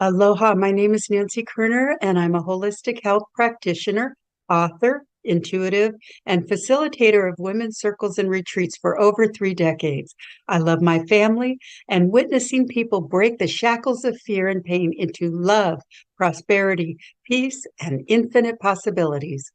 Aloha, my name is Nancy Kerner, and I'm a holistic health practitioner, author, intuitive, and facilitator of women's circles and retreats for over 3 decades. I love my family and witnessing people break the shackles of fear and pain into love, prosperity, peace, and infinite possibilities.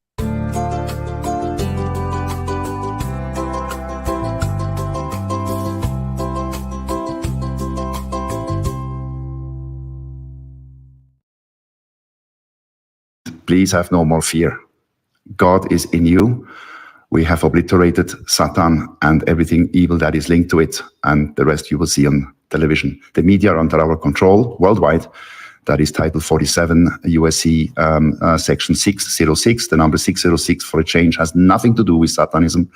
Please have no more fear. God is in you. We have obliterated Satan and everything evil that is linked to it, and the rest you will see on television. The media are under our control worldwide. That is Title 47 USC Section 606. The number 606 for a change has nothing to do with Satanism.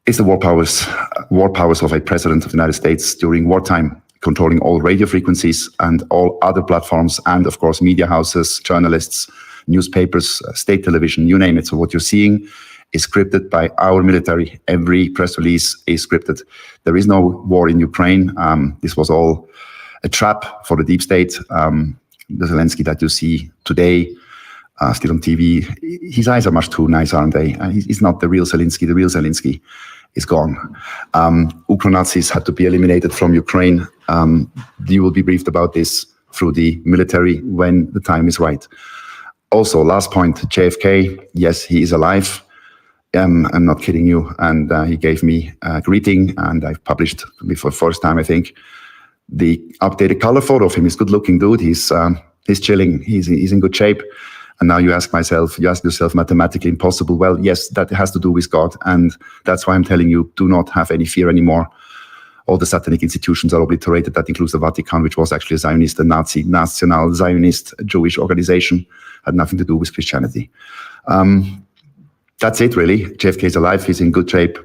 It's the war powers of a president of the United States during wartime, controlling all radio frequencies and all other platforms, and of course media houses, journalists, newspapers, state television, you name it. So what you're seeing is scripted by our military. Every press release is scripted. There is no war in Ukraine. This was all a trap for the deep state. The Zelensky that you see today, still on TV, his eyes are much too nice, aren't they? He's not the real Zelensky. The real Zelensky is gone. Ukro-Nazis had to be eliminated from Ukraine. You will be briefed about this through the military when the time is right. Also, last point, JFK, yes, he is alive. I'm not kidding you. And he gave me a greeting, and I've published for the first time, I think, the updated color photo of him. He's a good-looking dude. He's chilling. He's in good shape. And now you ask yourself, mathematically impossible. Well, yes, that has to do with God. And that's why I'm telling you, do not have any fear anymore. All the satanic institutions are obliterated. That includes the Vatican, which was actually a Zionist, a Nazi, National Zionist Jewish organization, had nothing to do with Christianity. That's it, really. JFK is alive. He's in good shape.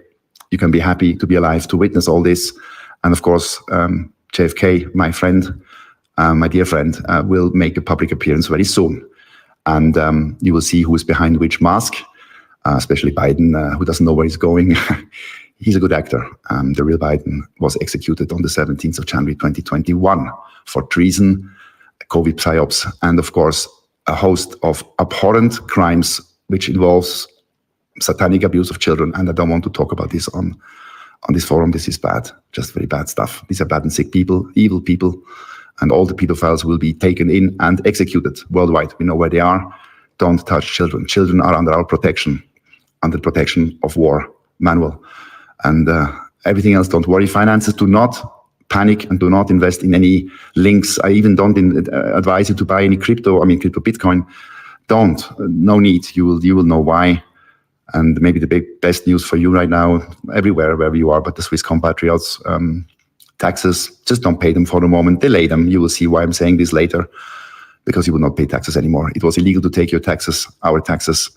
You can be happy to be alive, to witness all this. And of course, JFK, my friend, my dear friend, will make a public appearance very soon. And you will see who is behind which mask, especially Biden, who doesn't know where he's going. He's a good actor. The real Biden was executed on the 17th of January 2021 for treason, COVID psyops, and of course, a host of abhorrent crimes, which involves satanic abuse of children. And I don't want to talk about this on this forum. This is bad, just very bad stuff. These are bad and sick people, evil people, and all the pedophiles will be taken in and executed worldwide. We know where they are. Don't touch children. Children are under our protection, under protection of war manual. And everything else, don't worry. Finances, do not panic and do not invest in any links. I even don't advise you to buy any crypto Bitcoin. Don't, no need. You will know why. And maybe the best news for you right now, everywhere, wherever you are, but the Swiss compatriots, taxes, just don't pay them for the moment. Delay them. You will see why I'm saying this later, because you will not pay taxes anymore. It was illegal to take your taxes, our taxes.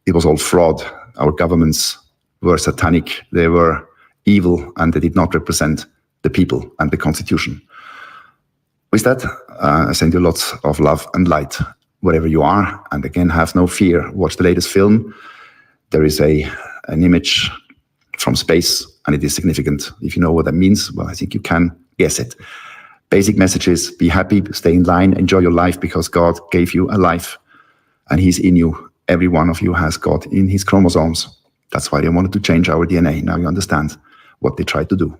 It was all fraud. Our governments were satanic. They were evil, and they did not represent the people and the Constitution. With that, I send you lots of love and light wherever you are. And again, have no fear. Watch the latest film. There is an image from space, and it is significant. If you know what that means, well, I think you can guess it. Basic message is, be happy, stay in line, enjoy your life, because God gave you a life, and He's in you. Every one of you has God in his chromosomes. That's why they wanted to change our DNA. Now you understand what they tried to do.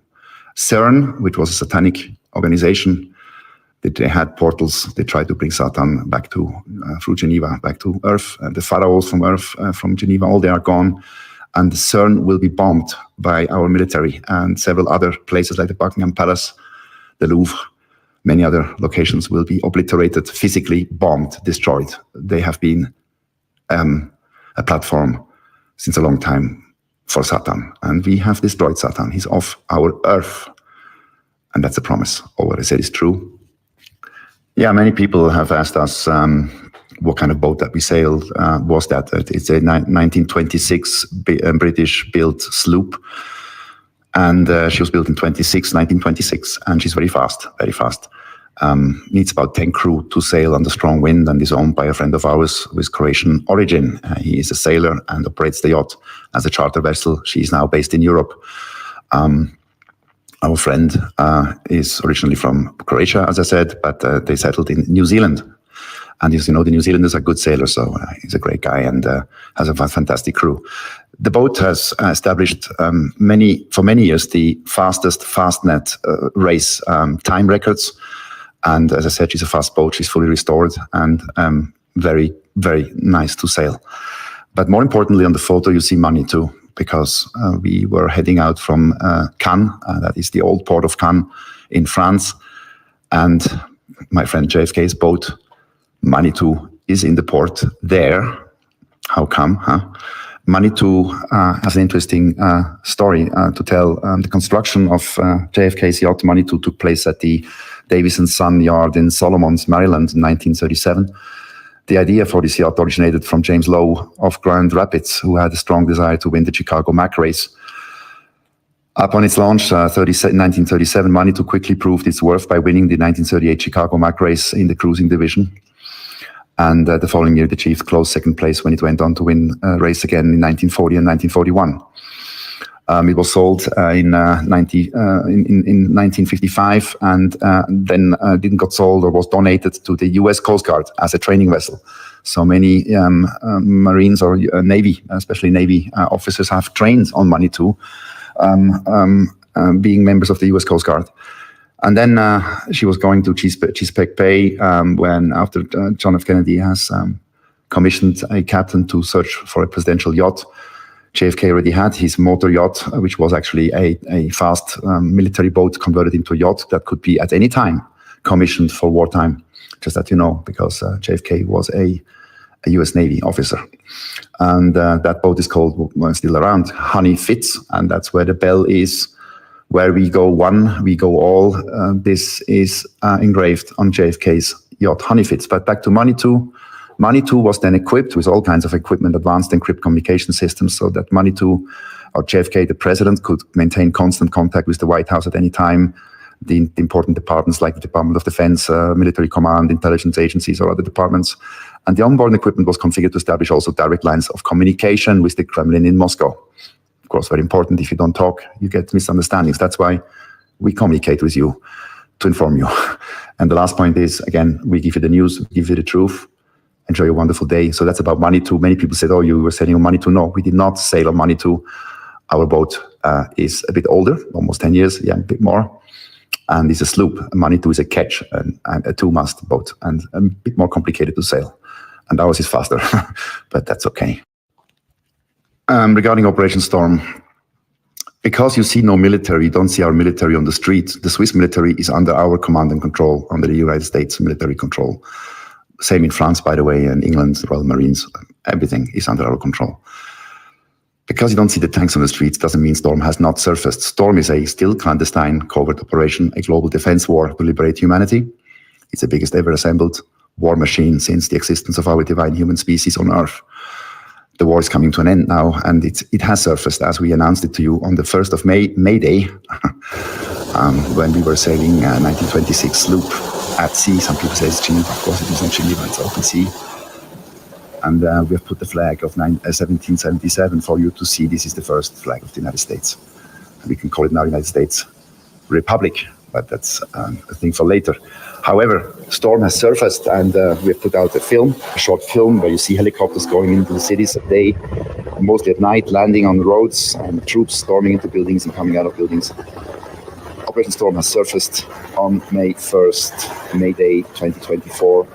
CERN, which was a satanic organization, they had portals. They tried to bring Satan back to, through Geneva, back to Earth. And the pharaohs from Earth, from Geneva, all they are gone. And CERN will be bombed by our military, and several other places like the Buckingham Palace, the Louvre, many other locations will be obliterated, physically bombed, destroyed. They have been a platform since a long time for Satan. And we have destroyed Satan. He's off our Earth. And that's a promise. All what I said is true. Yeah, many people have asked us what kind of boat that we sailed was that. It's a 1926 British-built sloop, and she was built in 1926, and she's very fast, very fast. Needs about 10 crew to sail under strong wind, and is owned by a friend of ours with Croatian origin. He is a sailor and operates the yacht as a charter vessel. She is now based in Europe. Our friend is originally from Croatia, as I said, but they settled in New Zealand. And as you know, the New Zealanders are good sailors, so he's a great guy and has a fantastic crew. The boat has established for many years the fastest fastnet race time records. And as I said, she's a fast boat. She's fully restored and very, very nice to sail. But more importantly, on the photo, you see Manitou, because we were heading out from Cannes, that is the old port of Cannes in France. And my friend JFK's boat, Manitou, is in the port there. How come, huh? Manitou has an interesting story to tell. The construction of JFK's yacht Manitou took place at the Davis & Son yard in Solomons, Maryland in 1937. The idea for this yacht originated from James Lowe of Grand Rapids, who had a strong desire to win the Chicago Mack race. Upon its launch, 1937, Manitou quickly proved its worth by winning the 1938 Chicago Mack race in the cruising division. And the following year, it achieved close second place when it went on to win a race again in 1940 and 1941. It was sold in 1955 and then didn't got sold or was donated to the US Coast Guard as a training vessel. So many Marines or Navy, especially Navy officers, have trained on Manitou, being members of the US Coast Guard. And then she was going to Chesapeake Bay when, after John F. Kennedy has commissioned a captain to search for a presidential yacht. JFK already had his motor yacht, which was actually a fast military boat converted into a yacht that could be at any time commissioned for wartime, just that you know, because JFK was a US Navy officer. And that boat is called, still around, Honey Fitz, and that's where the bell is. Where we go one, we go all. This is engraved on JFK's yacht, Honey Fitz. But back to Manitou. Manitou was then equipped with all kinds of equipment, advanced encrypted communication systems, so that Manitou, or JFK, the president, could maintain constant contact with the White House at any time. The important departments like the Department of Defense, Military Command, intelligence agencies, or other departments. And the onboard equipment was configured to establish also direct lines of communication with the Kremlin in Moscow. Of course, very important. If you don't talk, you get misunderstandings. That's why we communicate with you to inform you. And the last point is, again, we give you the news, we give you the truth. Enjoy a wonderful day. So that's about Manitou. Many people said, oh, you were sailing on Manitou. No, we did not sail on Manitou. Our boat is a bit older, almost 10 years, yeah, a bit more. And it's a sloop. Manitou is a ketch and a two-mast boat and a bit more complicated to sail. And ours is faster, but that's okay. Regarding Operation Storm, because you see no military, you don't see our military on the street. The Swiss military is under our command and control, under the United States military control. Same in France, by the way, and England, Royal Marines, everything is under our control. Because you don't see the tanks on the streets doesn't mean Storm has not surfaced. Storm is a still clandestine covert operation, a global defense war to liberate humanity. It's the biggest ever assembled war machine since the existence of our divine human species on Earth. The war is coming to an end now, and it has surfaced as we announced it to you on the 1st of May Day, when we were sailing a 1926 sloop at sea. Some people say it's Geneva. Of course, it is not Geneva, it's open sea. And we have put the flag of 1777 for you to see. This is the first flag of the United States. We can call it now United States Republic, but that's a thing for later. However, Storm has surfaced, and we have put out a short film, where you see helicopters going into the cities at day, mostly at night, landing on roads, and troops storming into buildings and coming out of buildings. Operation Storm has surfaced on May 1st, May Day 2024.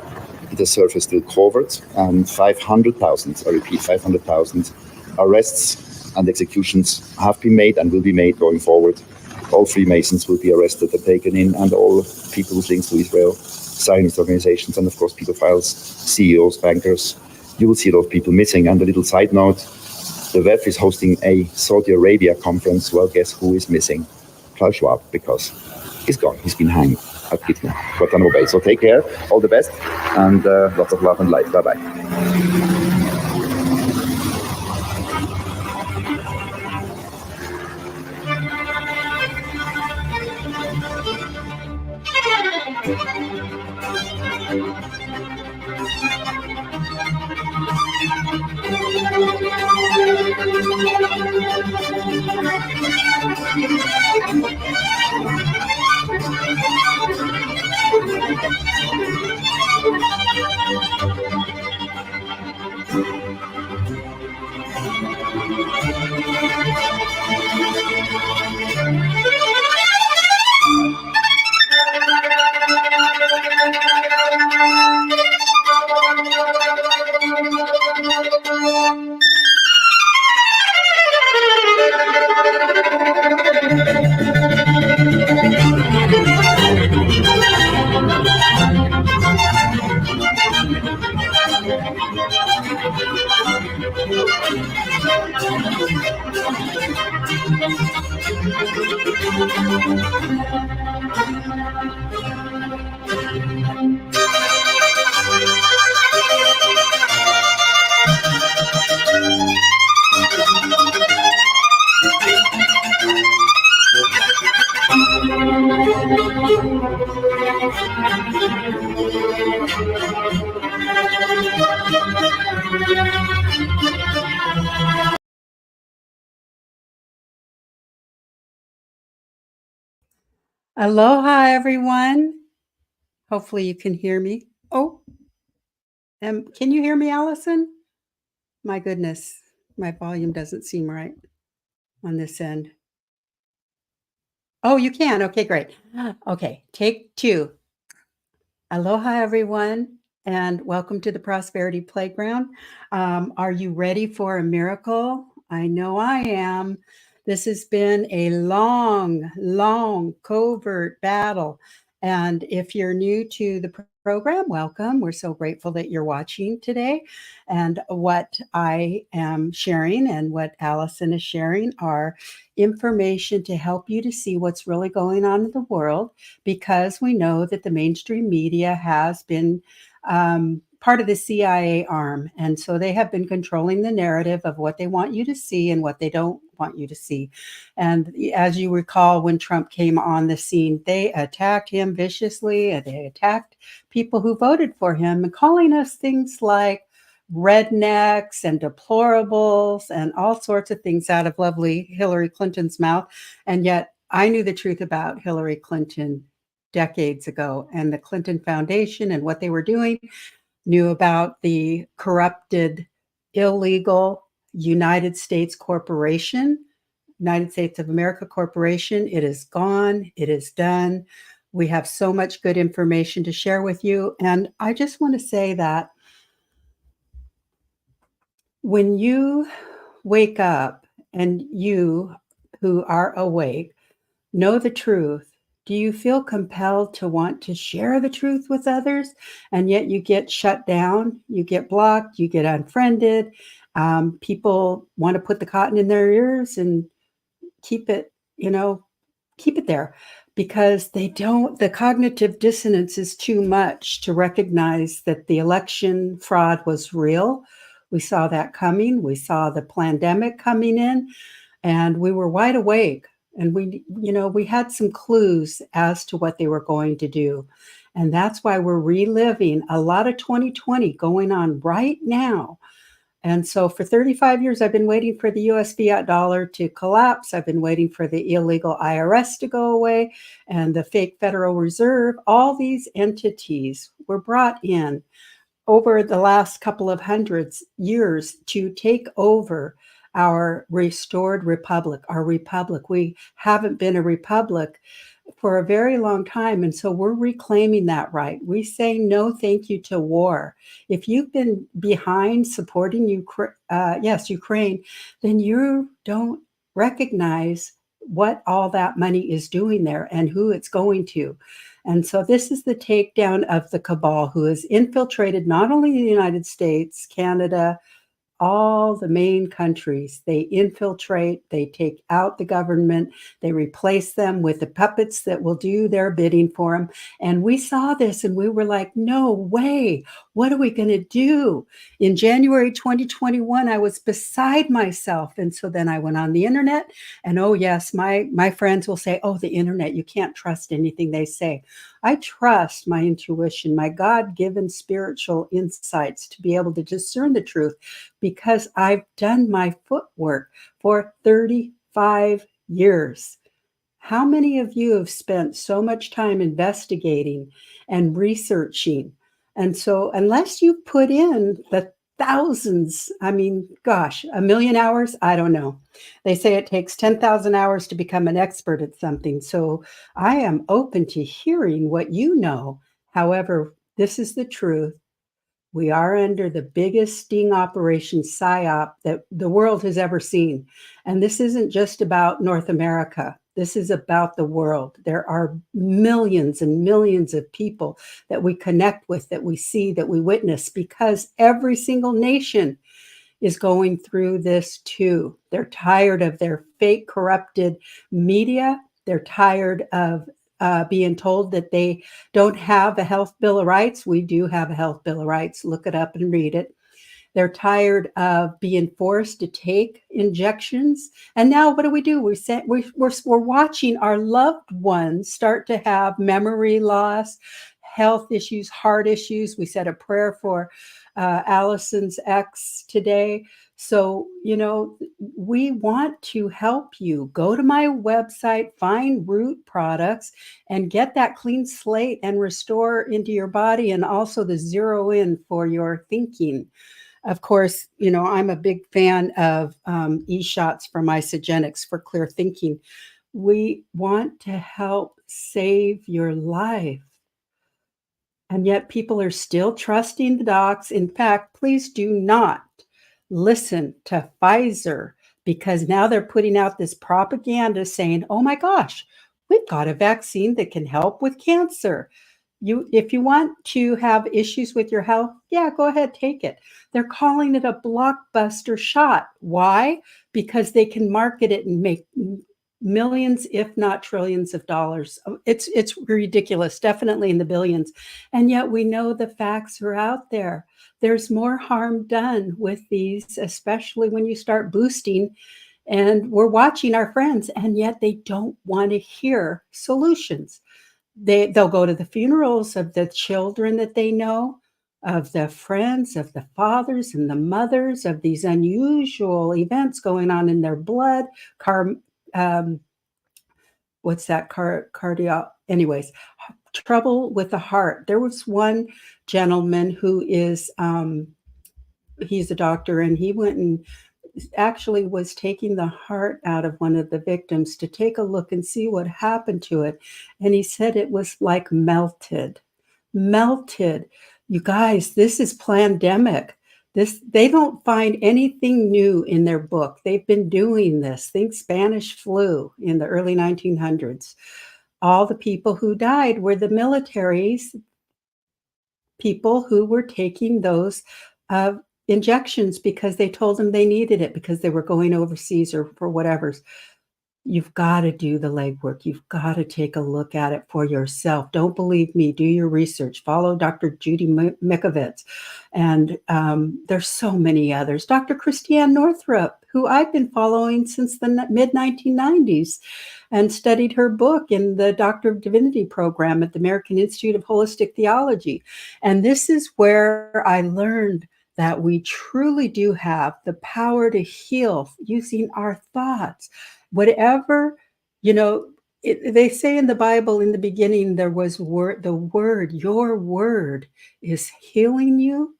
It has surfaced till covert, and 500,000, I repeat, 500,000 arrests and executions have been made and will be made going forward. All Freemasons will be arrested and taken in, and all people with links to Israel, Zionist organizations, and of course pedophiles, CEOs, bankers. You will see a lot of people missing. And a little side note, the WEF is hosting a Saudi Arabia conference. Well, guess who is missing? Klaus Schwab, because he's gone. He's been hanged at Guantanamo Bay. So take care, all the best, and lots of love and light. Bye-bye. Aloha, everyone. Hopefully you can hear me. Oh, can you hear me, Allison? My goodness, my volume doesn't seem right on this end. Oh, you can. Okay, great. Okay, take two. Aloha, everyone, and welcome to the Prosperity Playground. Are you ready for a miracle? I know I am. This has been a long, covert battle. And if you're new to the program, welcome. We're so grateful that you're watching today. And what I am sharing and what Allison is sharing are information to help you to see what's really going on in the world, because we know that the mainstream media has been part of the CIA arm. And so they have been controlling the narrative of what they want you to see and what they don't want you to see. And as you recall, when Trump came on the scene, they attacked him viciously, and they attacked people who voted for him, and calling us things like rednecks and deplorables and all sorts of things out of lovely Hillary Clinton's mouth. And yet I knew the truth about Hillary Clinton decades ago, and the Clinton Foundation and what they were doing, knew about the corrupted, illegal United States Corporation, United States of America Corporation. It is gone. It is done. We have so much good information to share with you. And I just want to say that when you wake up, and you who are awake know the truth, do you feel compelled to want to share the truth with others? And yet you get shut down, you get blocked, you get unfriended. People want to put the cotton in their ears and keep it, keep it there, because the cognitive dissonance is too much to recognize that the election fraud was real. We saw that coming. We saw the pandemic coming in, and we were wide awake. And we had some clues as to what they were going to do. And that's why we're reliving a lot of 2020 going on right now. And so for 35 years, I've been waiting for the US fiat dollar to collapse. I've been waiting for the illegal IRS to go away and the fake Federal Reserve. All these entities were brought in over the last couple of hundreds years to take over our restored republic, our republic. We haven't been a republic for a very long time. And so we're reclaiming that right. We say no thank you to war. If you've been behind supporting Ukraine, then you don't recognize what all that money is doing there and who it's going to. And so this is the takedown of the cabal, who has infiltrated not only the United States, Canada, all the main countries. They infiltrate, they take out the government, they replace them with the puppets that will do their bidding for them. And we saw this and we were like, no way, what are we going to do? In January 2021, I was beside myself. And so then I went on the internet, and oh yes, my friends will say, oh, the internet, you can't trust anything they say. I trust my intuition, my God-given spiritual insights to be able to discern the truth, because I've done my footwork for 35 years. How many of you have spent so much time investigating and researching? And so unless you put in the thousands, I mean, gosh, 1,000,000 hours, I don't know. They say it takes 10,000 hours to become an expert at something. So I am open to hearing what you know. However, this is the truth. We are under the biggest sting operation PSYOP that the world has ever seen. And this isn't just about North America. This is about the world. There are millions and millions of people that we connect with, that we see, that we witness, because every single nation is going through this too. They're tired of their fake, corrupted media. They're tired of being told that they don't have a health bill of rights. We do have a health bill of rights. Look it up and read it. They're tired of being forced to take injections. And now what do? We're watching our loved ones start to have memory loss, health issues, heart issues. We said a prayer for Allison's ex today. So, we want to help you. Go to my website, find root products, and get that clean slate and restore into your body, and also the zero in for your thinking. Of course, I'm a big fan of e-shots from Isogenics for clear thinking. We want to help save your life. And yet people are still trusting the docs. In fact, please do not listen to Pfizer, because now they're putting out this propaganda saying, oh my gosh, we've got a vaccine that can help with cancer. If you want to have issues with your health, yeah, go ahead, take it. They're calling it a blockbuster shot. Why? Because they can market it and make millions, if not trillions of dollars. It's ridiculous, definitely in the billions. And yet we know the facts are out there. There's more harm done with these, especially when you start boosting. And we're watching our friends, and yet they don't want to hear solutions. They'll go to the funerals of the children that they know, of the friends, of the fathers and the mothers, of these unusual events going on in their blood. Cardiac? Anyways, trouble with the heart. There was one gentleman who is, he's a doctor, and he went and actually was taking the heart out of one of the victims to take a look and see what happened to it. And he said it was like melted. You guys, this is plandemic. They don't find anything new in their book. They've been doing this. Think Spanish flu in the early 1900s. All the people who died were the military's people who were taking those injections because they told them they needed it because they were going overseas or for whatever. You've got to do the legwork. You've got to take a look at it for yourself. Don't believe me. Do your research. Follow Dr. Judy Mikovits. And there's so many others. Dr. Christiane Northrup, who I've been following since the mid-1990s and studied her book in the Doctor of Divinity program at the American Institute of Holistic Theology. And this is where I learned that we truly do have the power to heal using our thoughts. Whatever, they say in the Bible, in the beginning, there was the word, your word is healing you,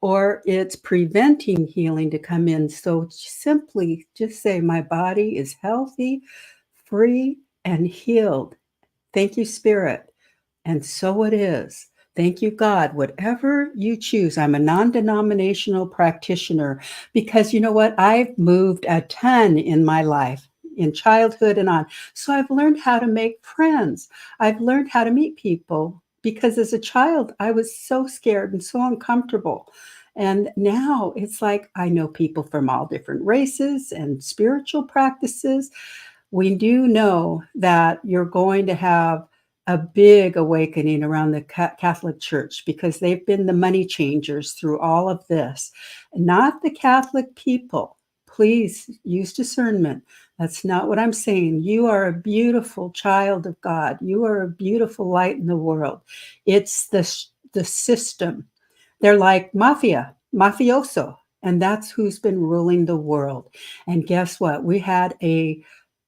or it's preventing healing to come in. So simply just say, my body is healthy, free, and healed. Thank you, Spirit. And so it is. Thank you, God. Whatever you choose. I'm a non-denominational practitioner because you know what? I've moved a ton in my life, in childhood and on. So I've learned how to make friends. I've learned how to meet people because as a child, I was so scared and so uncomfortable. And now it's like I know people from all different races and spiritual practices. We do know that you're going to have a big awakening around the Catholic Church because they've been the money changers through all of this, not the Catholic people. Please use discernment. That's not what I'm saying. You are a beautiful child of God. You are a beautiful light in the world. It's the system. They're like mafioso, and that's who's been ruling the world. And guess what? We had a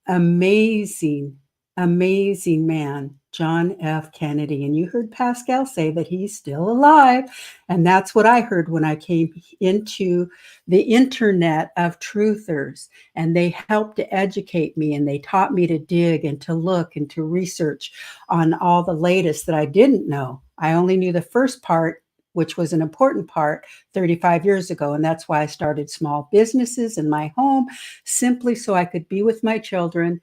amazing man, John F. Kennedy. And you heard Pascal say that he's still alive. And that's what I heard when I came into the internet of truthers. And they helped to educate me, and they taught me to dig and to look and to research on all the latest that I didn't know. I only knew the first part, which was an important part 35 years ago. And that's why I started small businesses in my home, simply so I could be with my children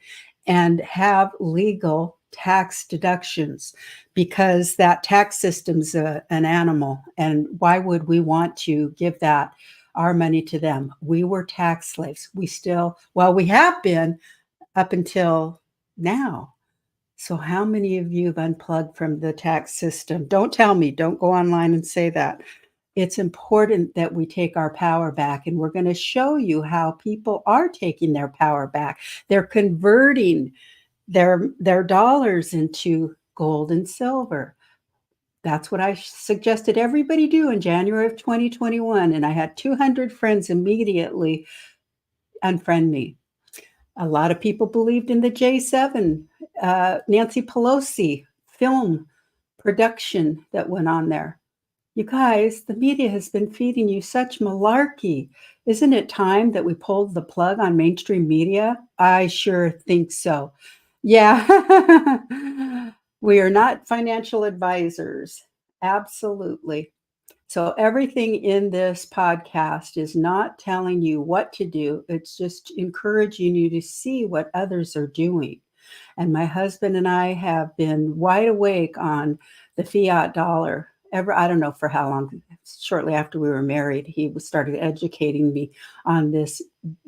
and have legal tax deductions, because that tax system's an animal. And why would we want to give that our money to them? We were tax slaves. We still, well, we have been up until now. So how many of you have unplugged from the tax system? Don't tell me. Don't go online and say that. It's important that we take our power back, and we're going to show you how people are taking their power back. They're converting their dollars into gold and silver. That's what I suggested everybody do in January of 2021, and I had 200 friends immediately unfriend me. A lot of people believed in the J7, Nancy Pelosi film production that went on there. You guys, the media has been feeding you such malarkey. Isn't it time that we pulled the plug on mainstream media? I sure think so. Yeah. We are not financial advisors. Absolutely. So everything in this podcast is not telling you what to do. It's just encouraging you to see what others are doing. And my husband and I have been wide awake on the fiat dollar I don't know for how long. Shortly after we were married, he started educating me on this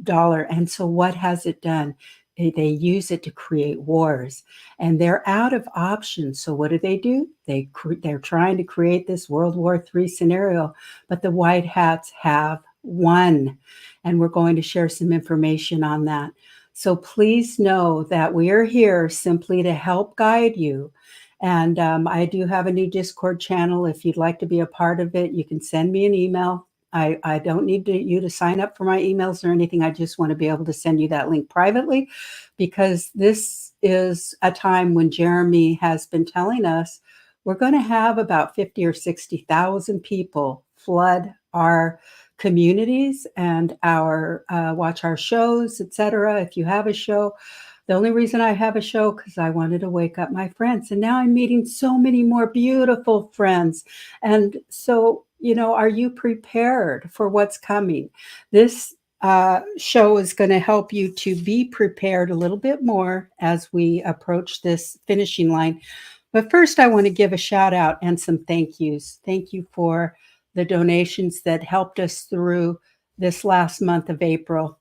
dollar. And so what has it done? They use it to create wars, and they're out of options. So what do? They're trying to create this World War III scenario, but the white hats have won, and we're going to share some information on that. So please know that we are here simply to help guide you. And I do have a new Discord channel. If you'd like to be a part of it, you can send me an email. I don't need you to sign up for my emails or anything. I just want to be able to send you that link privately, because this is a time when Jeremy has been telling us we're going to have about 50 or 60,000 people flood our communities and watch our shows, etc. If you have a show, the only reason I have a show because I wanted to wake up my friends, and now I'm meeting so many more beautiful friends. And so, are you prepared for what's coming? This show is going to help you to be prepared a little bit more as we approach this finishing line. But first, I want to give a shout out and some thank yous. Thank you for the donations that helped us through this last month of April.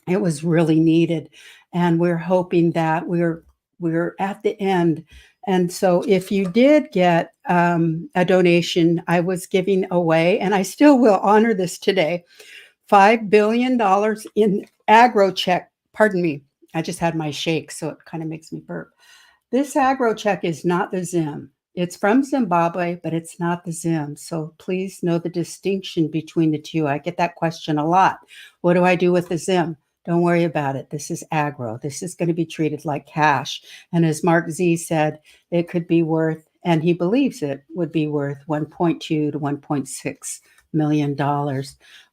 It was really needed, and we're hoping that we're at the end. And so if you did get a donation, I was giving away, and I still will honor this today, $5 billion in agro check. Pardon me, I just had my shake, so it kind of makes me burp. This agro check is not the Zim. It's from Zimbabwe, but it's not the Zim. So please know the distinction between the two. I get that question a lot. What do I do with the Zim? Don't worry about it. This is agro. This is going to be treated like cash. And as Mark Z said, it could be worth, and he believes it would be worth $1.2 to $1.6 million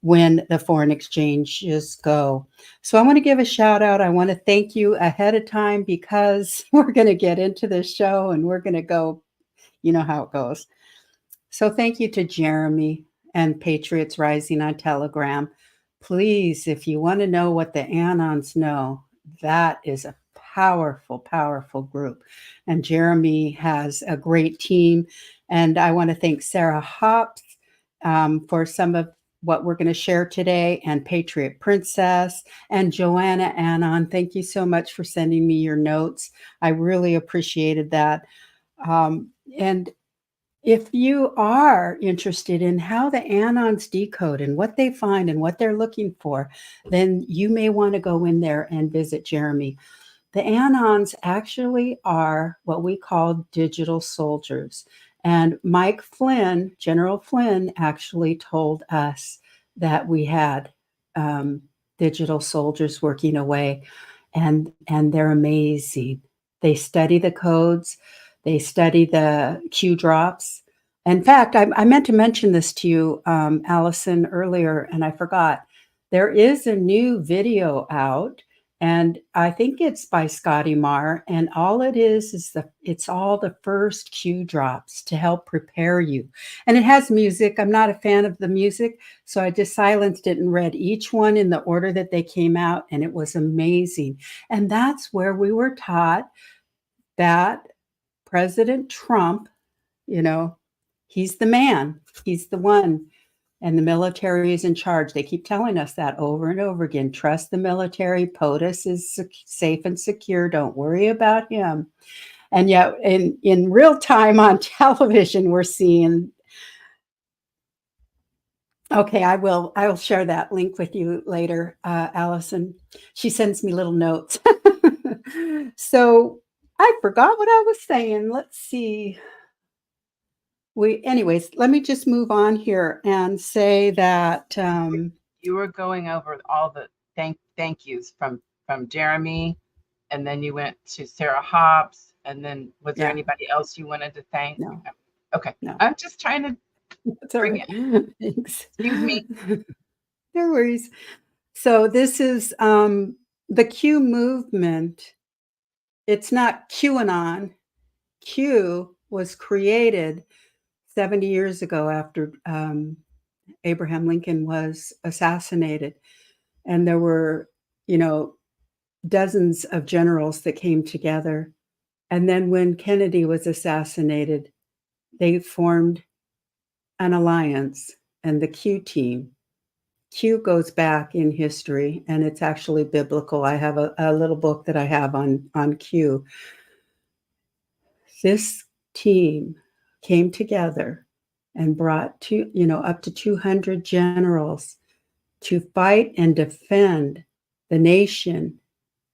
when the foreign exchanges go. So I want to give a shout out. I want to thank you ahead of time, because we're going to get into this show and we're going to go, you know how it goes. So thank you to Jeremy and Patriots Rising on Telegram. Please, if you want to know what the Anons know, that is a powerful, powerful group. And Jeremy has a great team. And I want to thank Sarah Hops for some of what we're going to share today, and Patriot Princess and Joanna Anon. Thank you so much for sending me your notes. I really appreciated that. And if you are interested in how the Anons decode and what they find and what they're looking for, then you may want to go in there and visit Jeremy. The Anons actually are what we call digital soldiers. And Mike Flynn, General Flynn, actually told us that we had digital soldiers working away, and they're amazing. They study the codes. They study the Q drops. In fact, I meant to mention this to you, Allison, earlier, and I forgot. There is a new video out, And I think it's by Scotty Marr, and all it is it's all the first cue drops to help prepare you. And it has music. I'm not a fan of the music, so I just silenced it and read each one in the order that they came out, and it was amazing. And that's where we were taught that President Trump, you know, he's the man, he's the one. And the military is in charge. They keep telling us that over and over again. Trust the military. POTUS is safe and secure. Don't worry about him. And yet, in real time on television, we're seeing. Okay, I will share that link with you later, Allison. She sends me little notes. So I forgot what I was saying. Let's see. Anyways, let me just move on here and say that you were going over all the thank yous from Jeremy, and then you went to Sarah Hobbs, and then was there anybody else you wanted to thank? No. Okay. No. I'm just trying to bring it. Thanks. Excuse me. No worries. So this is the Q movement. It's not QAnon. Q was created 70 years ago after Abraham Lincoln was assassinated. And there were, dozens of generals that came together. And then when Kennedy was assassinated, they formed an alliance and the Q team. Q goes back in history, and it's actually biblical. I have a little book that I have on Q. This team came together and brought up to 200 generals to fight and defend the nation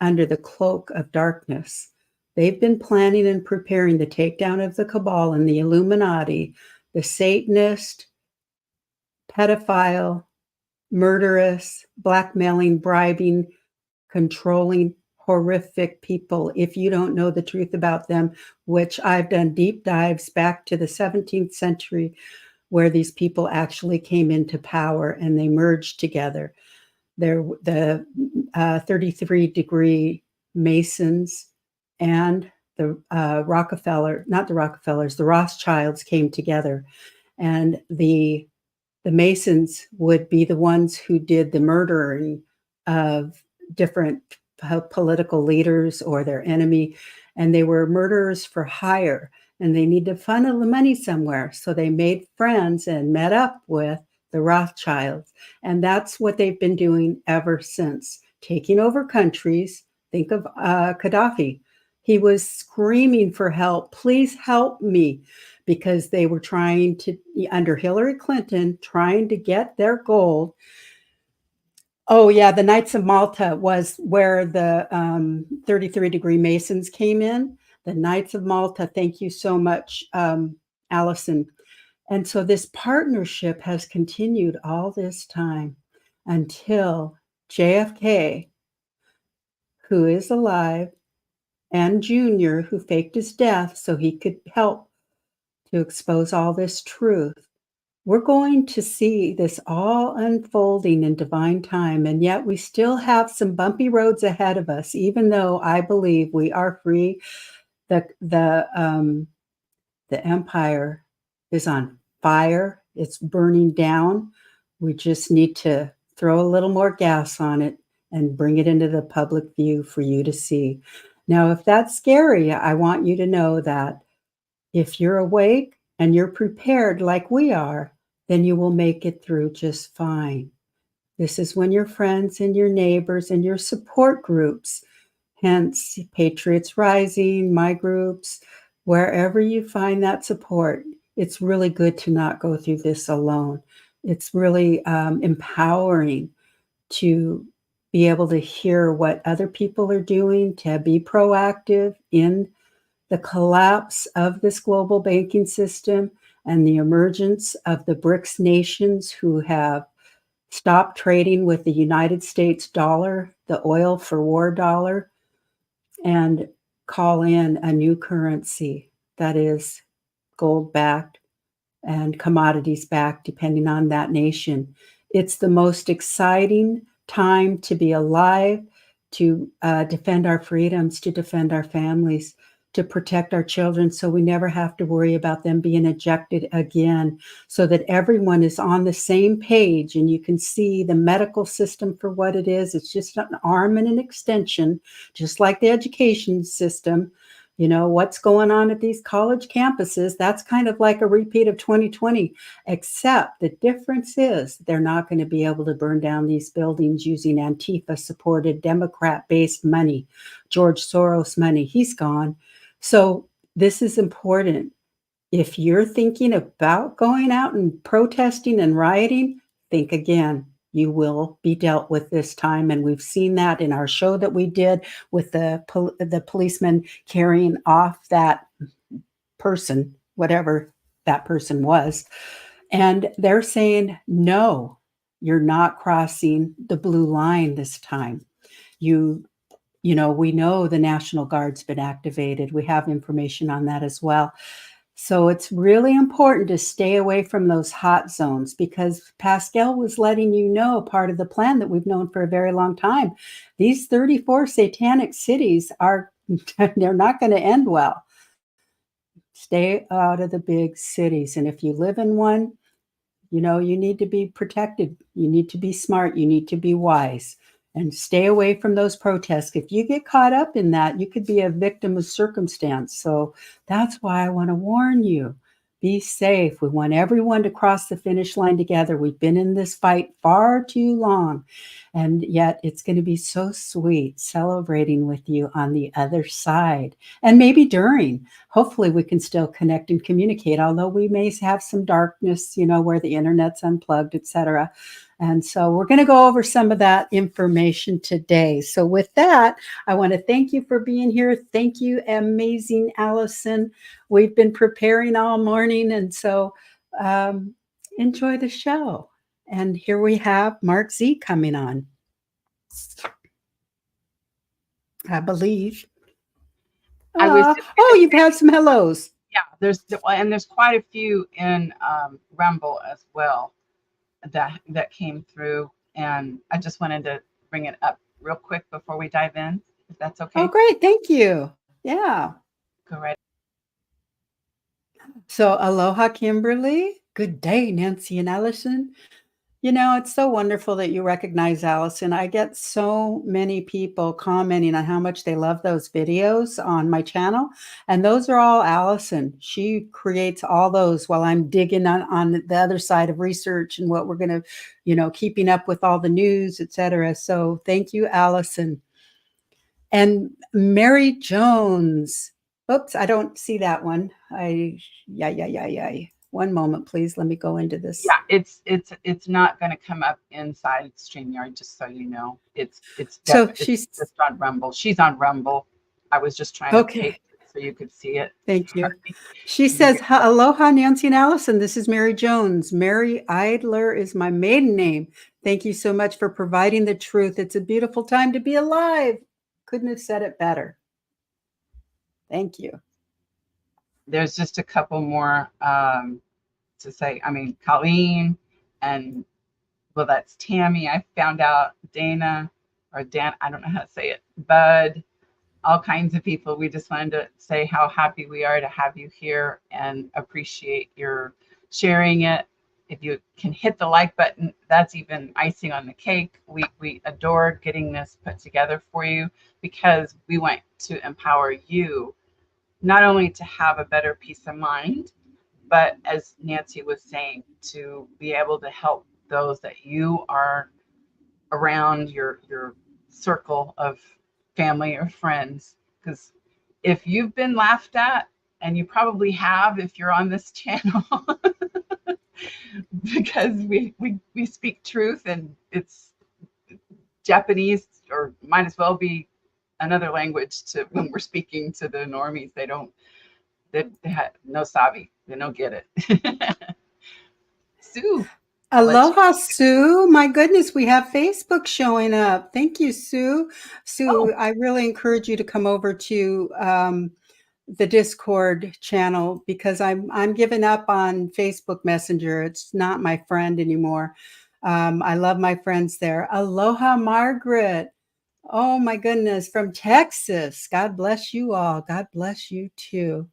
under the cloak of darkness. They've been planning and preparing the takedown of the cabal and the Illuminati, the Satanist, pedophile, murderous, blackmailing, bribing, controlling, horrific people. If you don't know the truth about them, which I've done deep dives back to the 17th century, where these people actually came into power and they merged together. They're the 33-degree Masons and the the Rothschilds came together. And the Masons would be the ones who did the murdering of different political leaders or their enemy. And they were murderers for hire, and they need to funnel the money somewhere. So they made friends and met up with the Rothschilds. And that's what they've been doing ever since, taking over countries. Think of Gaddafi. He was screaming for help. Please help me, because they were trying to, under Hillary Clinton, trying to get their gold. Oh, yeah, the Knights of Malta was where the 33-degree Masons came in. The Knights of Malta, thank you so much, Allison. And so this partnership has continued all this time until JFK, who is alive, and Junior, who faked his death so he could help to expose all this truth. We're going to see this all unfolding in divine time, and yet we still have some bumpy roads ahead of us, even though I believe we are free. The empire is on fire. It's burning down. We just need to throw a little more gas on it and bring it into the public view for you to see. Now, if that's scary, I want you to know that if you're awake and you're prepared like we are, then you will make it through just fine. This is when your friends and your neighbors and your support groups, hence Patriots Rising, my groups, wherever you find that support, it's really good to not go through this alone. It's really empowering to be able to hear what other people are doing, to be proactive in the collapse of this global banking system and the emergence of the BRICS nations who have stopped trading with the United States dollar, the oil for war dollar, and call in a new currency that is gold-backed and commodities-backed, depending on that nation. It's the most exciting time to be alive, to defend our freedoms, to defend our families, to protect our children so we never have to worry about them being ejected again, so that everyone is on the same page and you can see the medical system for what it is. It's just an arm and an extension, just like the education system. You know, what's going on at these college campuses, that's kind of like a repeat of 2020, except the difference is they're not going to be able to burn down these buildings using Antifa-supported, Democrat-based money. George Soros money, he's gone. So this is important. If you're thinking about going out and protesting and rioting, think again. You will be dealt with this time. And we've seen that in our show that we did with the policeman carrying off that person, whatever that person was. And they're saying, no, you're not crossing the blue line this time. You know, we know the National Guard's been activated. We have information on that as well. So it's really important to stay away from those hot zones, because Pascal was letting you know part of the plan that we've known for a very long time. These 34 satanic cities are, they're not going to end well. Stay out of the big cities. And if you live in one, you know, you need to be protected. You need to be smart. You need to be wise. And stay away from those protests. If you get caught up in that, you could be a victim of circumstance. So that's why I want to warn you. Be safe. We want everyone to cross the finish line together. We've been in this fight far too long. And yet it's going to be so sweet celebrating with you on the other side. And maybe during. Hopefully we can still connect and communicate, although we may have some darkness, you know, where the internet's unplugged, etc. And so we're going to go over some of that information today. So with that, I want to thank you for being here. Thank you, amazing Allison. We've been preparing all morning, and so enjoy the show. And here we have Mark Z coming on, I believe. You've had some hellos. Yeah, there's quite a few in Rumble as well that came through, and I just wanted to bring it up real quick before we dive in, if that's okay. Oh, great. Thank you. Yeah. Go right. So aloha, Kimberly. Good day, Nancy and Allison. You know, it's so wonderful that you recognize Allison. I get so many people commenting on how much they love those videos on my channel. And those are all Allison. She creates all those while I'm digging on the other side of research and what we're going to, you know, keeping up with all the news, etc. So thank you, Allison. And Mary Jones. Oops, I don't see that one. Yeah. One moment, please. Let me go into this. Yeah, it's not going to come up inside StreamYard, just so you know. It's she's just on Rumble. She's on Rumble. I was just trying to paste it so you could see it. Thank you. She says, aloha, Nancy and Allison. This is Mary Jones. Mary Idler is my maiden name. Thank you so much for providing the truth. It's a beautiful time to be alive. Couldn't have said it better. Thank you. There's just a couple more to say. I mean, Colleen, and well, that's Tammy. I found out Dana or Dan. I don't know how to say it. Bud, all kinds of people. We just wanted to say how happy we are to have you here and appreciate your sharing it. If you can hit the like button, that's even icing on the cake. We adore getting this put together for you, because we want to empower you not only to have a better peace of mind, but as Nancy was saying, to be able to help those that you are around, your circle of family or friends. Because if you've been laughed at, and you probably have if you're on this channel, because we speak truth, and it's Japanese, or might as well be another language to when we're speaking to the normies. They have no savvy. They don't get it. Sue. Aloha, Sue. My goodness, we have Facebook showing up. Thank you, Sue. Sue, I really encourage you to come over to the Discord channel, because I'm giving up on Facebook Messenger. It's not my friend anymore. I love my friends there. Aloha, Margaret. Oh my goodness, from Texas. God bless you all. God bless you too.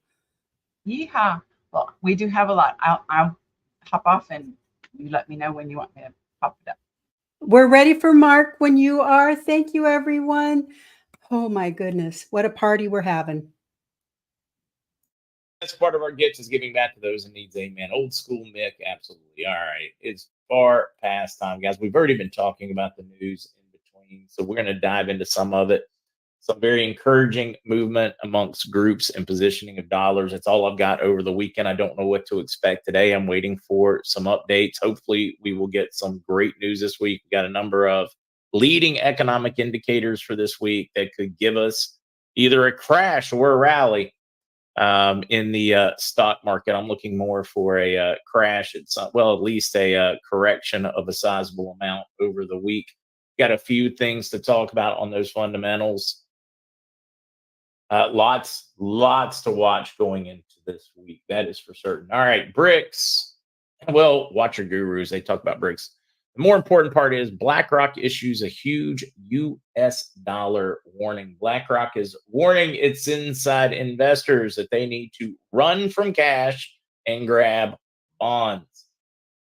Yeehaw. Well, we do have a lot. I'll hop off and you let me know when you want me to pop it up. We're ready for Mark when you are. Thank you, everyone. Oh my goodness, what a party we're having. That's part of our gifts is giving back to those in need. Amen. Old school Mick, absolutely. All right. It's far past time, guys. We've already been talking about the news in between, so we're going to dive into some of it. Some very encouraging movement amongst groups and positioning of dollars. That's all I've got over the weekend. I don't know what to expect today. I'm waiting for some updates. Hopefully, we will get some great news this week. We got a number of leading economic indicators for this week that could give us either a crash or a rally in the stock market. I'm looking more for a crash at some, well, at least a correction of a sizable amount over the week. Got a few things to talk about on those fundamentals. Lots to watch going into this week. That is for certain. All right, BRICS. Well, watch your gurus. They talk about BRICS. The more important part is BlackRock issues a huge US dollar warning. BlackRock is warning its inside investors that they need to run from cash and grab bonds.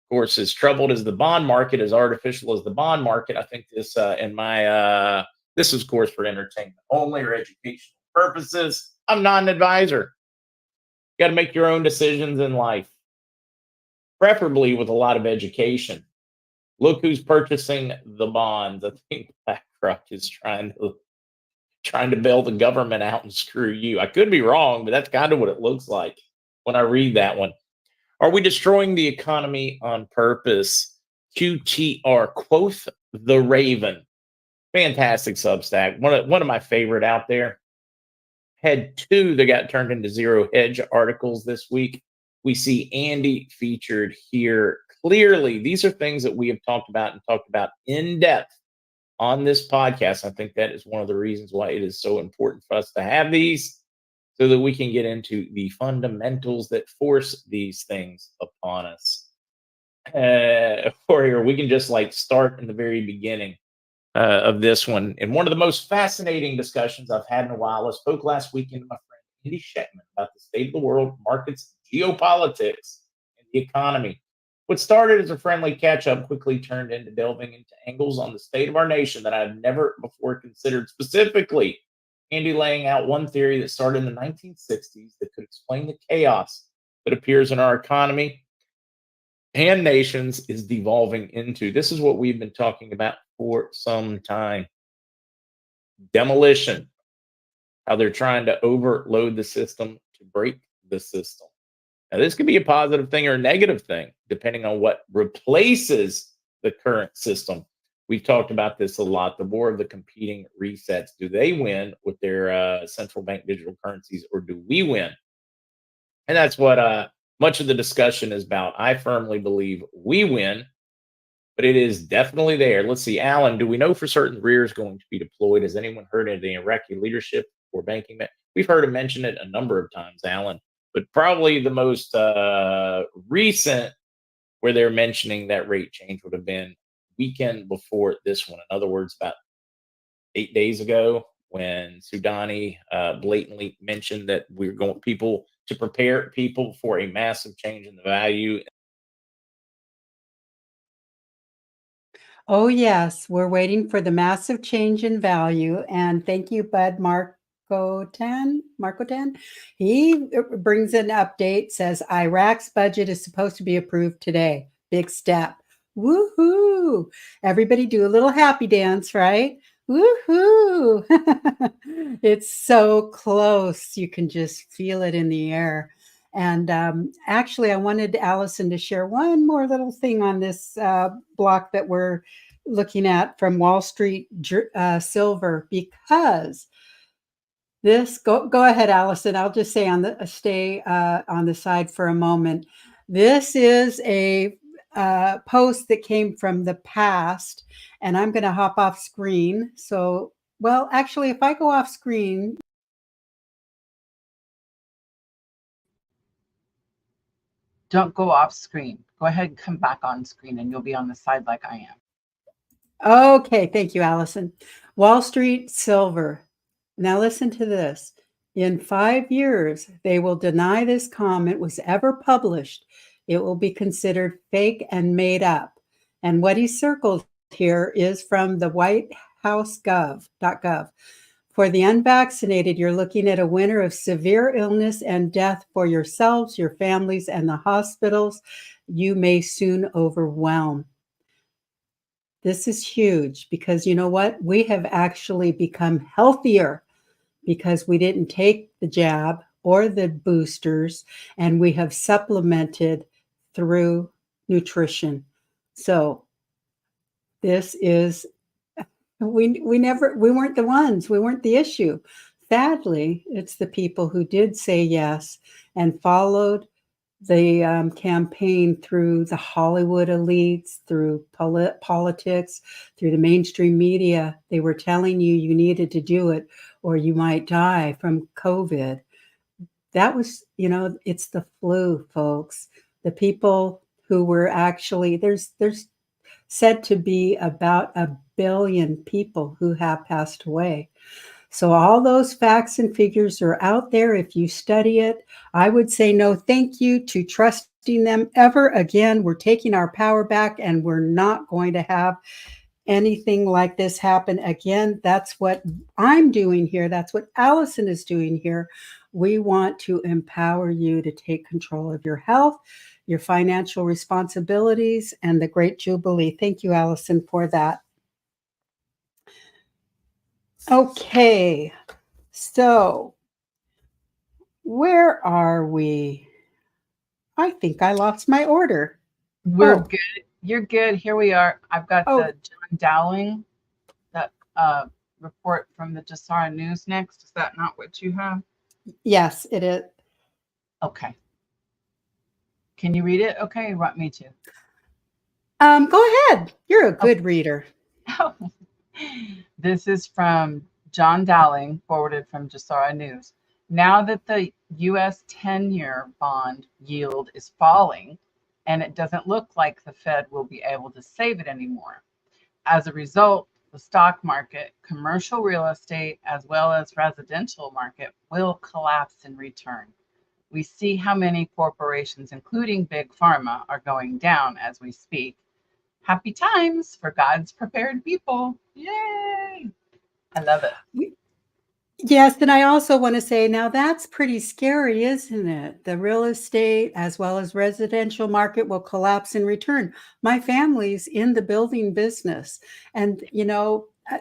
Of course, as troubled as the bond market, as artificial as the bond market, I think this this is, of course, for entertainment only or educational purposes. I'm not an advisor. You got to make your own decisions in life, preferably with a lot of education. Look who's purchasing the bonds. I think BlackRock is trying to bail the government out and screw you. I could be wrong, but that's kind of what it looks like when I read that one. Are we destroying the economy on purpose? QTR, Quoth the Raven. Fantastic Substack. One of my favorite out there. Had two that got turned into zero hedge articles this week. We see Andy featured here. Clearly, these are things that we have talked about in depth on this podcast. I think that is one of the reasons why it is so important for us to have these so that we can get into the fundamentals that force these things upon us. Or here, we can just like start in the very beginning of this one. And one of the most fascinating discussions I've had in a while. I spoke last weekend to my friend Andy Sheckman about the state of the world, markets, geopolitics, and the economy. What started as a friendly catch-up quickly turned into delving into angles on the state of our nation that I had never before considered. Specifically, Andy laying out one theory that started in the 1960s that could explain the chaos that appears in our economy and nations is devolving into. This is what we've been talking about for some time. Demolition, how they're trying to overload the system to break the system. Now, this could be a positive thing or a negative thing, depending on what replaces the current system. We've talked about this a lot. The war of the competing resets. Do they win with their central bank digital currencies, or do we win? And that's what much of the discussion is about. I firmly believe we win, but it is definitely there. Let's see, Alan, do we know for certain REER is going to be deployed? Has anyone heard of the Iraqi leadership or banking? We've heard him mention it a number of times, Alan, but probably the most recent where they're mentioning that rate change would have been weekend before this one. In other words, about 8 days ago, when Sudani blatantly mentioned that we're going to prepare people for a massive change in the value. Oh, yes, we're waiting for the massive change in value. And thank you, Bud Marcotan. He brings an update, says Iraq's budget is supposed to be approved today. Big step. Woohoo! Everybody do a little happy dance, right? Woohoo! It's so close. You can just feel it in the air. And actually, I wanted Allison to share one more little thing on this block that we're looking at from Wall Street Silver, because this, go ahead, Allison. I'll just say stay on the side for a moment. This is a post that came from the past, and I'm going to hop off screen. So, well, actually, if I go off screen. Don't go off screen. Go ahead and come back on screen and you'll be on the side like I am. Okay, thank you, Allison. Wall Street Silver. Now listen to this. In 5 years, they will deny this comment was ever published. It will be considered fake and made up. And what he circled here is from the White House .gov. For the unvaccinated, you're looking at a winter of severe illness and death for yourselves, your families, and the hospitals you may soon overwhelm. This is huge because you know what? We have actually become healthier because we didn't take the jab or the boosters, and we have supplemented through nutrition. So this is we weren't the ones, we weren't the issue. Sadly, it's the people who did say yes and followed the campaign through the Hollywood elites, through politics, through the mainstream media. They were telling you needed to do it or you might die from COVID. That was, it's the flu, folks. The people who were actually, there's said to be about 1 billion people who have passed away. So all those facts and figures are out there. If you study it, I would say no thank you to trusting them ever again. We're taking our power back and we're not going to have anything like this happen again. That's what I'm doing here. That's what Allison is doing here. We want to empower you to take control of your health, your financial responsibilities, and the Great Jubilee. Thank you, Allison, for that. Okay, so where are we? I think I lost my order. We're good. You're good. Here we are. I've got the John Dowling, that report from the Jasara News next. Is that not what you have? Yes, it is. Okay. Can you read it? Okay, you want me to? Go ahead. You're a good reader. This is from John Dowling, forwarded from Jasara News. Now that the U.S. 10-year bond yield is falling, and it doesn't look like the Fed will be able to save it anymore. As a result, the stock market, commercial real estate, as well as residential market will collapse in return. We see how many corporations, including Big Pharma, are going down as we speak. Happy times for God's prepared people. Yay! I love it. Yes, and I also want to say, now that's pretty scary, isn't it? The real estate as well as residential market will collapse in return. My family's in the building business, and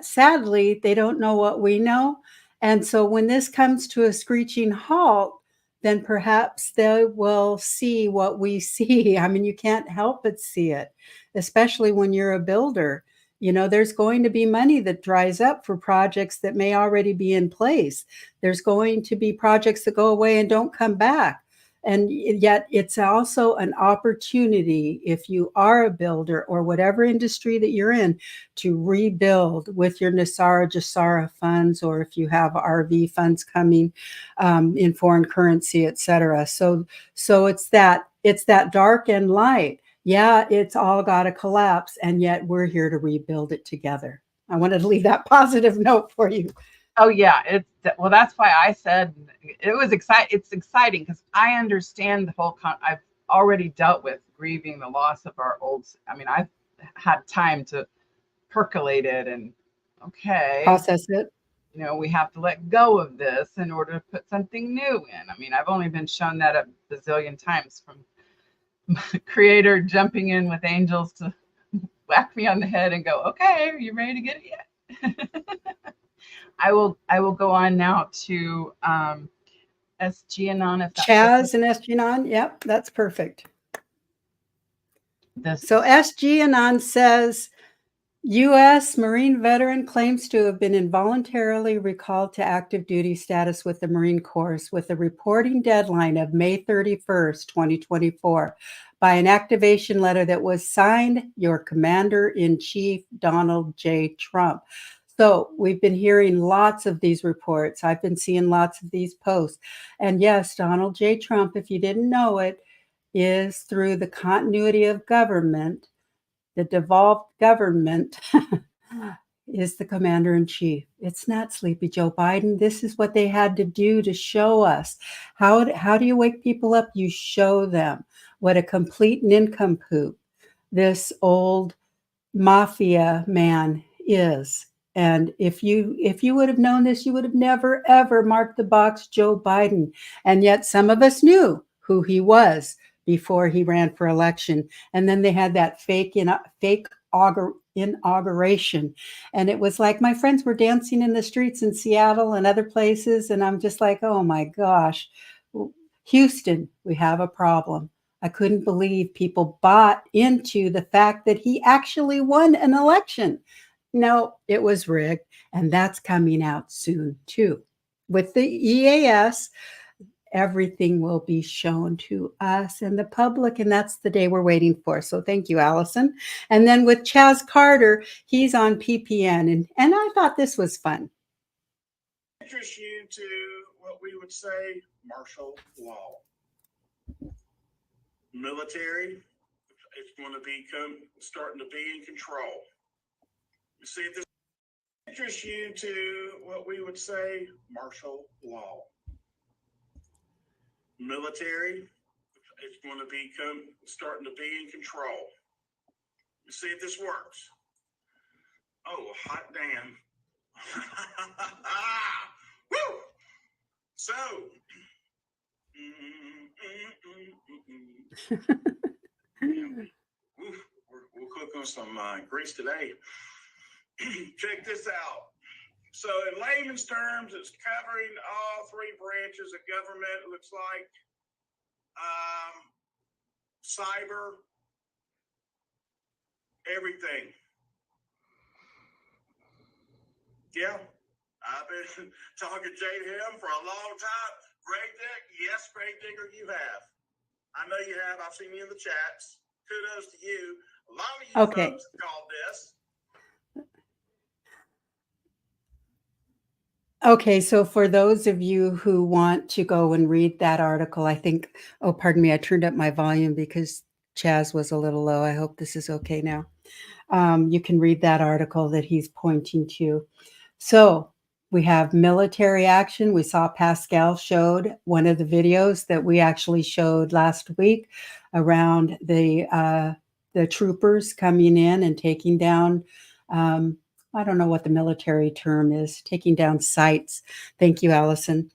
sadly, they don't know what we know. And so when this comes to a screeching halt, then perhaps they will see what we see. I mean, you can't help but see it, especially when you're a builder. There's going to be money that dries up for projects that may already be in place. There's going to be projects that go away and don't come back. And yet it's also an opportunity, if you are a builder or whatever industry that you're in, to rebuild with your NESARA, JASARA funds, or if you have RV funds coming in foreign currency, et cetera. So it's that dark and light. Yeah, it's all got to collapse, and yet we're here to rebuild it together. I wanted to leave that positive note for you. Oh yeah, that's why I said it was exciting. It's exciting because I understand the whole. I've already dealt with grieving the loss of our old. I mean, I've had time to percolate it and process it. We have to let go of this in order to put something new in. I mean, I've only been shown that a bazillion times from Creator jumping in with angels to whack me on the head and go, okay, are you ready to get it yet? I will go on now to SG Anon. Chaz and SG Anon. Yep, that's perfect. So SG Anon says, U.S. Marine veteran claims to have been involuntarily recalled to active duty status with the Marine Corps with a reporting deadline of May 31st, 2024, by an activation letter that was signed your Commander-in-Chief, Donald J. Trump. So we've been hearing lots of these reports. I've been seeing lots of these posts. And yes, Donald J. Trump, if you didn't know it, is through the continuity of government, the devolved government, is the commander-in-chief. It's not Sleepy Joe Biden. This is what they had to do to show us. How do you wake people up? You show them what a complete nincompoop this old mafia man is. And if you would have known this, you would have never, ever marked the box Joe Biden. And yet some of us knew who he was before he ran for election. And then they had that fake inauguration. And it was like my friends were dancing in the streets in Seattle and other places. And I'm just like, oh my gosh, Houston, we have a problem. I couldn't believe people bought into the fact that he actually won an election. No, it was rigged. And that's coming out soon too. With the EAS, everything will be shown to us and the public, and that's the day we're waiting for. So thank you, Allison. And then with Chaz Carter, he's on PPN, and I thought this was fun. Introduce you to what we would say martial law. Military is going to starting to be in control. You see, this introduce you to what we would say martial law. Military is going to starting to be in control. You see if this works. Oh, hot damn. Woo! So, we'll cook on some grease today. Check this out. So in layman's terms, it's covering all three branches of government. It looks like cyber, everything. Yeah, I've been talking to JDM for a long time. Greg Dick, yes, Greg Digger, you have. I know you have. I've seen you in the chats. Kudos to you. A lot of you folks have called this. Okay, so for those of you who want to go and read that article, I think, oh, pardon me, I turned up my volume because Chaz was a little low. I hope this is okay now. You can read that article that he's pointing to. So we have military action. We saw Pascal showed one of the videos that we actually showed last week around the troopers coming in and taking down I don't know what the military term is, taking down sites. Thank you, Allison.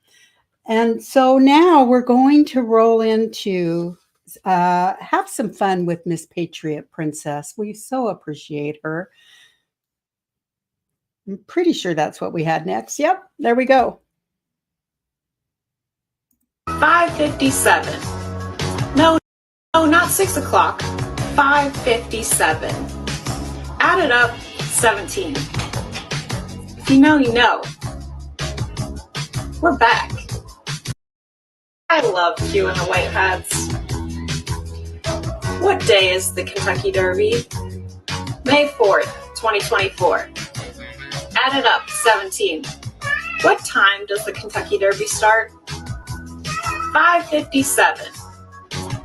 And so now we're going to roll into have some fun with Miss Patriot Princess. We so appreciate her. I'm pretty sure that's what we had next. Yep, there we go. 5:57. No, not 6 o'clock. 5:57. Add it up, 17. If you know, you know. We're back. I love Q and the Whiteheads. What day is the Kentucky Derby? May 4th, 2024. Add it up, 17. What time does the Kentucky Derby start? 5:57.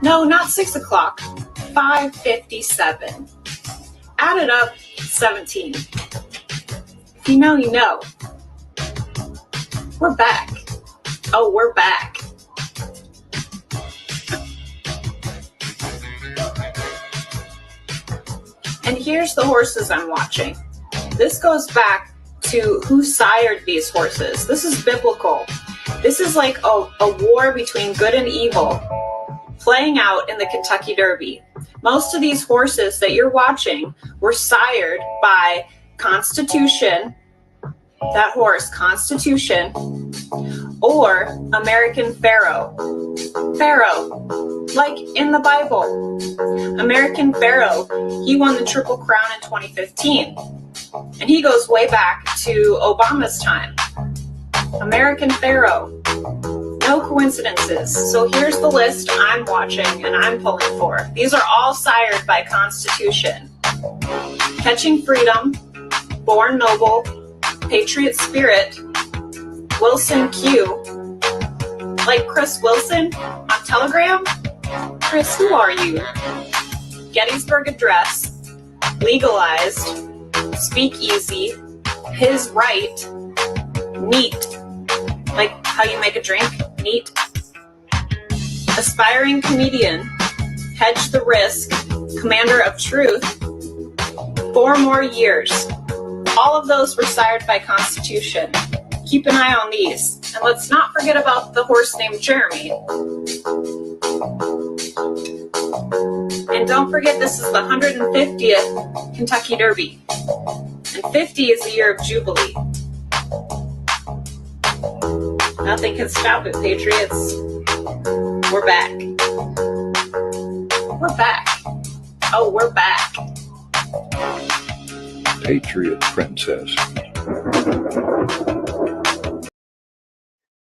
No, not 6 o'clock. 5:57. Add it up, 17. If you know, you know. We're back. Oh, we're back. And here's the horses I'm watching. This goes back to who sired these horses. This is biblical. This is like a war between good and evil playing out in the Kentucky Derby. Most of these horses that you're watching were sired by Constitution, that horse, Constitution, or American Pharaoh. Pharaoh, like in the Bible. American Pharaoh, he won the Triple Crown in 2015. And he goes way back to Obama's time. American Pharaoh. No coincidences. So here's the list I'm watching and I'm pulling for. These are all sired by Constitution. Catching Freedom, Born Noble, Patriot Spirit, Wilson Q, like Chris Wilson on Telegram. Chris, who are you? Gettysburg Address, Legalized, Speak Easy, his right, neat, like how you make a drink, neat. Aspiring comedian, hedge the risk, commander of truth, 4 more years. All of those were sired by Constitution. Keep an eye on these. And let's not forget about the horse named Jeremy. And don't forget, this is the 150th Kentucky Derby. And 50 is the year of Jubilee. Nothing can stop it, Patriots. We're back. We're back. Oh, we're back. Patriot Princess.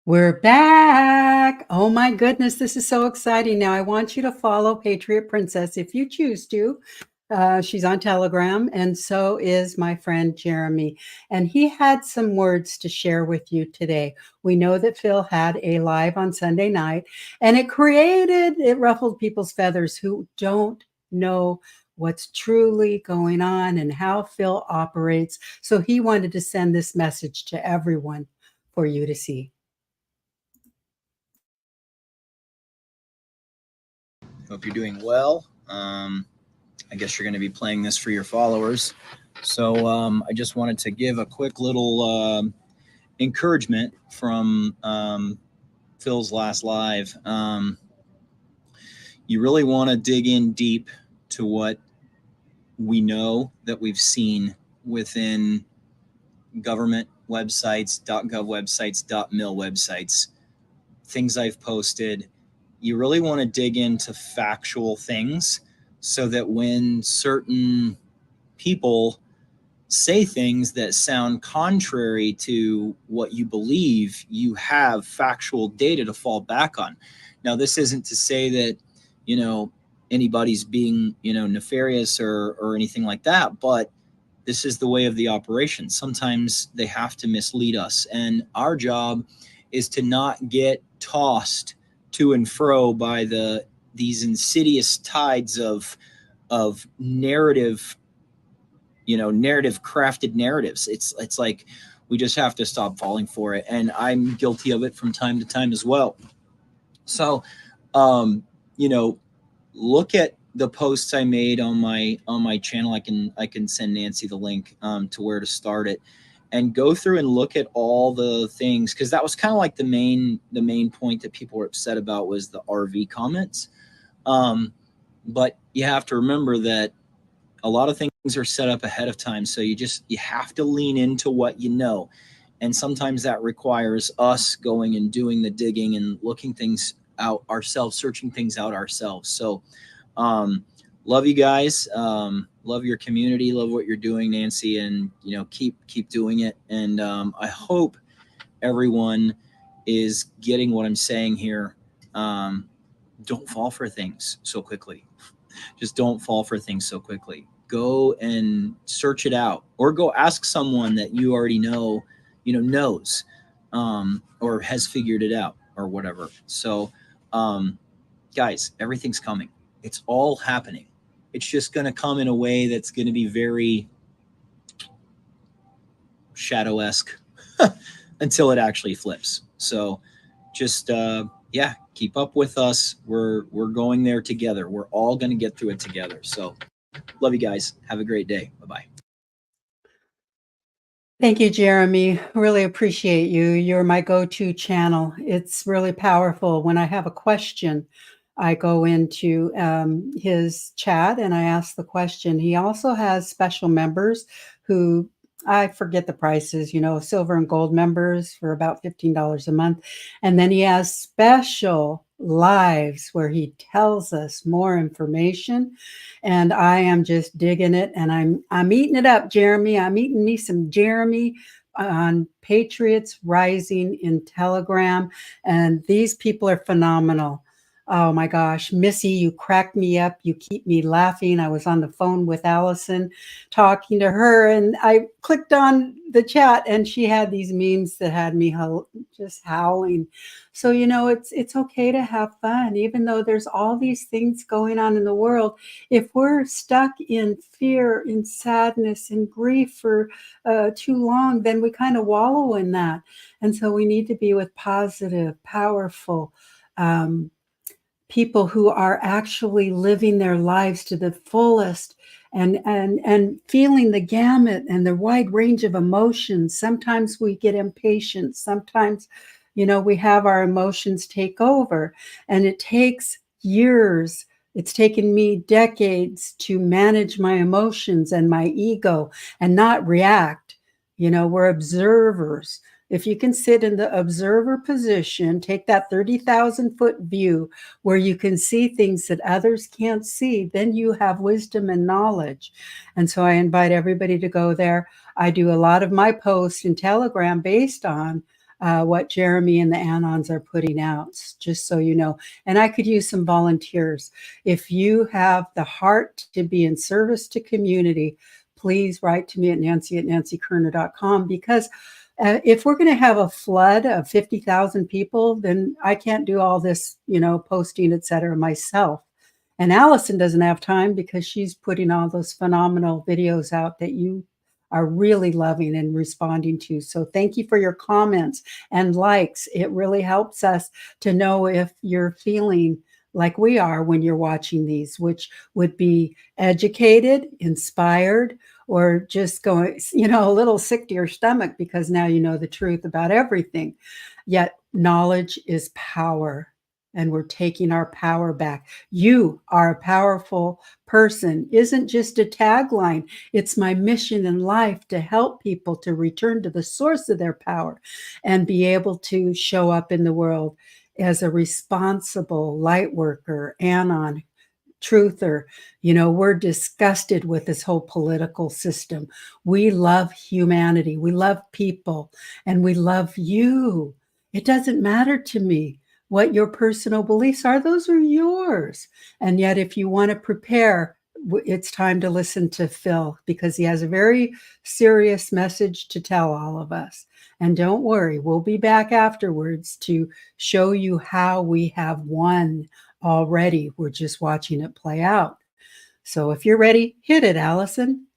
We're back. Oh my goodness, this is so exciting. Now I want you to follow Patriot Princess if you choose to. She's on Telegram, and so is my friend Jeremy. And he had some words to share with you today. We know that Phil had a live on Sunday night, and it ruffled people's feathers who don't know what's truly going on and how Phil operates. So he wanted to send this message to everyone for you to see. Hope you're doing well. I guess you're going to be playing this for your followers. So I just wanted to give a quick little encouragement from Phil's last live. You really want to dig in deep to what we know that we've seen within government websites, .gov websites, .mil websites, things I've posted. You really want to dig into factual things so that when certain people say things that sound contrary to what you believe, you have factual data to fall back on. Now, this isn't to say that, anybody's being, nefarious or anything like that, but this is the way of the operation. Sometimes they have to mislead us, and our job is to not get tossed to and fro by these insidious tides of narrative, narrative crafted narratives. It's like we just have to stop falling for it, and I'm guilty of it from time to time as well. So, look at the posts I made on my channel. I can send Nancy the link to where to start it, and go through and look at all the things, because that was kind of like the main point that people were upset about was the RV comments. But you have to remember that a lot of things are set up ahead of time, so you have to lean into what you know, and sometimes that requires us going and doing the digging and looking things out ourselves, searching things out ourselves. So love you guys, love your community, love what you're doing, Nancy, and keep doing it. And I hope everyone is getting what I'm saying here. Don't fall for things so quickly. Just don't fall for things so quickly. Go and search it out, or go ask someone that you already know, knows, or has figured it out, or whatever. So, guys, everything's coming. It's all happening. It's just going to come in a way that's going to be very shadow-esque until it actually flips. So just, keep up with us. We're going there together. We're all going to get through it together. So love you guys. Have a great day. Bye-bye. Thank you, Jeremy. Really appreciate you. You're my go-to channel. It's really powerful. When I have a question, I go into his chat and I ask the question. He also has special members who, I forget the prices, silver and gold members for about $15 a month. And then he has special lives where he tells us more information, and I am just digging it, and I'm eating it up, Jeremy. I'm eating me some Jeremy on Patriots Rising in Telegram, and these people are phenomenal. Oh my gosh, Missy, you crack me up. You keep me laughing. I was on the phone with Allison talking to her, and I clicked on the chat, and she had these memes that had me just howling. So, it's okay to have fun, even though there's all these things going on in the world. If we're stuck in fear, in sadness, in grief for too long, then we kind of wallow in that. And so we need to be with positive, powerful, people who are actually living their lives to the fullest and feeling the gamut and the wide range of emotions. Sometimes we get impatient. Sometimes, we have our emotions take over, and it takes years. It's taken me decades to manage my emotions and my ego and not react. We're observers. If you can sit in the observer position, take that 30,000-foot view where you can see things that others can't see, then you have wisdom and knowledge. And so I invite everybody to go there. I do a lot of my posts in Telegram based on what Jeremy and the Anons are putting out, just so you know. And I could use some volunteers. If you have the heart to be in service to community, please write to me at nancy@nancykerner.com, because if we're going to have a flood of 50,000 people, then I can't do all this, posting, et cetera, myself. And Allison doesn't have time because she's putting all those phenomenal videos out that you are really loving and responding to. So thank you for your comments and likes. It really helps us to know if you're feeling like we are when you're watching these, which would be educated, inspired, or just going, a little sick to your stomach because now you know the truth about everything. Yet knowledge is power, and we're taking our power back. You are a powerful person isn't just a tagline. It's my mission in life to help people to return to the source of their power and be able to show up in the world as a responsible light worker, anon, truther. We're disgusted with this whole political system. We love humanity. We love people, and we love you. It doesn't matter to me what your personal beliefs are. Those are yours. And yet, if you want to prepare, it's time to listen to Phil, because he has a very serious message to tell all of us. And don't worry, we'll be back afterwards to show you how we have won already. We're just watching it play out. So if you're ready, hit it, Allison.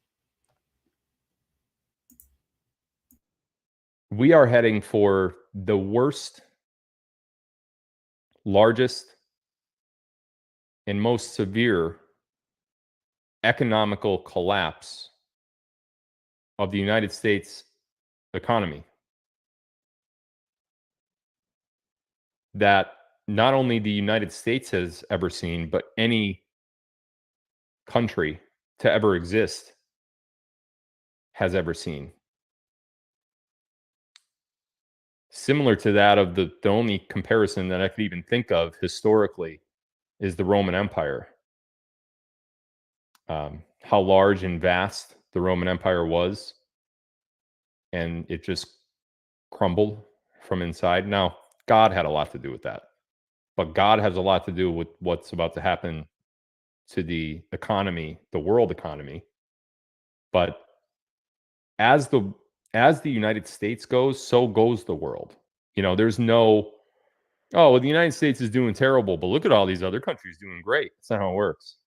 We are heading for the worst, largest, and most severe economical collapse of the United States economy that not only the United States has ever seen, but any country to ever exist has ever seen. Similar to that of the only comparison that I could even think of historically is the Roman Empire. How large and vast the Roman Empire was, and it just crumbled from inside. Now, God had a lot to do with that, but God has a lot to do with what's about to happen to the economy, the world economy. But as the United States goes, so goes the world. There's no, oh, well, the United States is doing terrible, but look at all these other countries doing great. That's not how it works.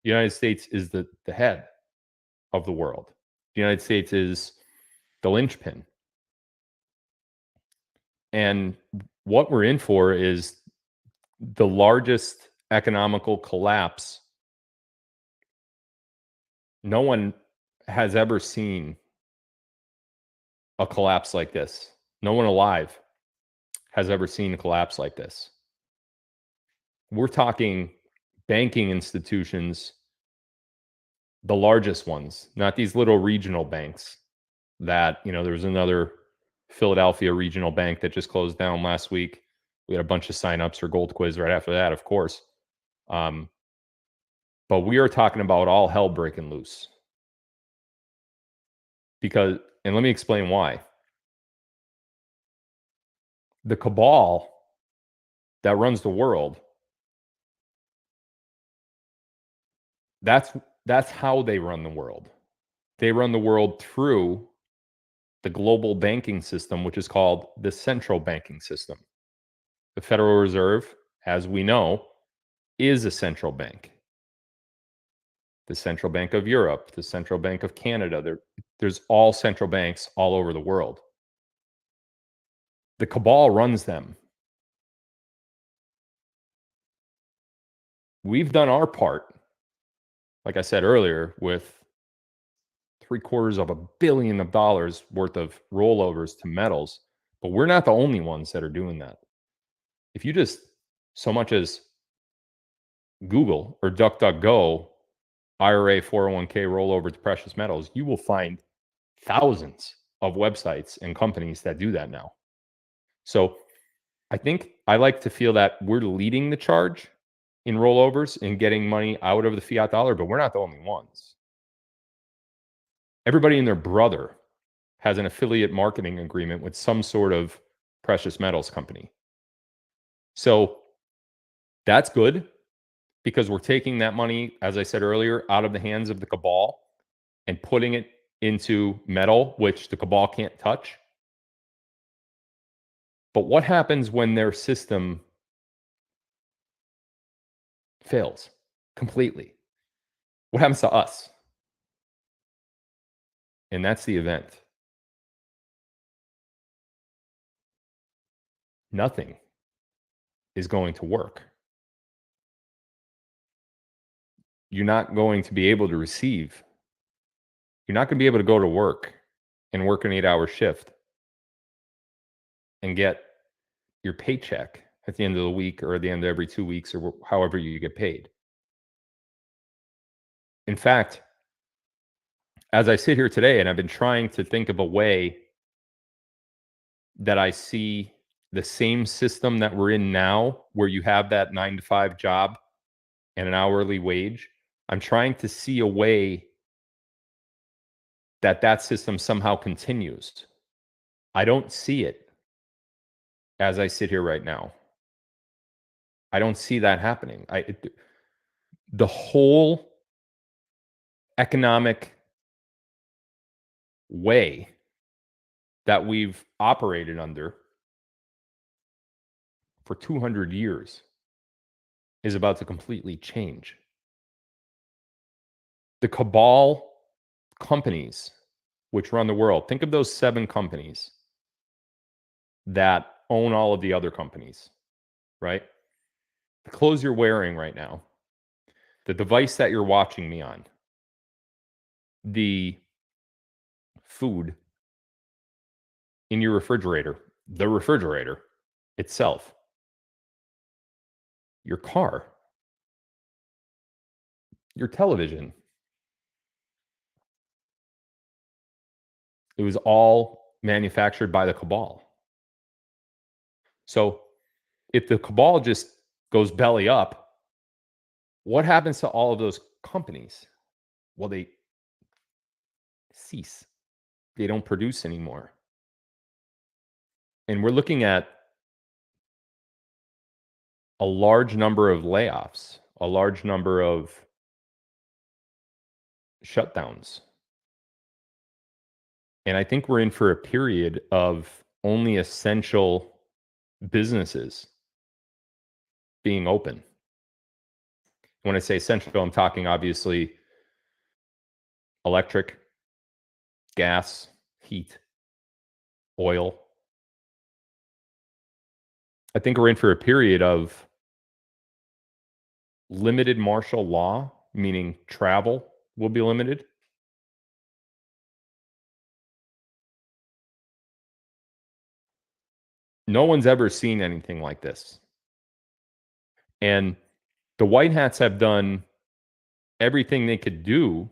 The United States is the head of the world. The United States is the linchpin. And what we're in for is the largest economical collapse no one has ever seen a collapse like this. No one alive has ever seen a collapse like this. We're talking banking institutions, the largest ones, not these little regional banks that, there was another Philadelphia regional bank that just closed down last week. We had a bunch of signups for Gold Quiz right after that, of course. But we are talking about all hell breaking loose. And let me explain why. The cabal that runs the world That's how they run the world. They run the world through the global banking system, which is called the central banking system. The Federal Reserve, as we know, is a central bank. The Central Bank of Europe, the Central Bank of Canada, there's all central banks all over the world. The cabal runs them. We've done our part, like I said earlier, with $750 million worth of rollovers to metals, but we're not the only ones that are doing that. If you just so much as Google or DuckDuckGo IRA 401k rollover to precious metals, you will find thousands of websites and companies that do that now. So I think I like to feel that we're leading the charge in rollovers and getting money out of the fiat dollar, but we're not the only ones. Everybody and their brother has an affiliate marketing agreement with some sort of precious metals company. So that's good because we're taking that money, as I said earlier, out of the hands of the cabal and putting it into metal, which the cabal can't touch. But what happens when their system fails completely? What happens to us? And that's the event. Nothing is going to work. You're not going to be able to receive. You're not going to be able to go to work and work an 8-hour shift and get your paycheck at the end of the week or at the end of every 2 weeks or however you get paid. In fact, as I sit here today and I've been trying to think of a way that I see the same system that we're in now, where you have that 9-to-5 job and an hourly wage, I'm trying to see a way that system somehow continues. I don't see it as I sit here right now. I don't see that happening. The whole economic way that we've operated under for 200 years is about to completely change. The cabal companies which run the world, think of those 7 companies that own all of the other companies, right? The clothes you're wearing right now, the device that you're watching me on, the food in your refrigerator, the refrigerator itself, your car, your television. It was all manufactured by the cabal. So if the cabal just goes belly up, what happens to all of those companies? Well, they cease. They don't produce anymore. And we're looking at a large number of layoffs, a large number of shutdowns. And I think we're in for a period of only essential businesses being open. When I say essential, I'm talking obviously electric, gas, heat, oil. I think we're in for a period of limited martial law, meaning travel will be limited. No one's ever seen anything like this. And the White Hats have done everything they could do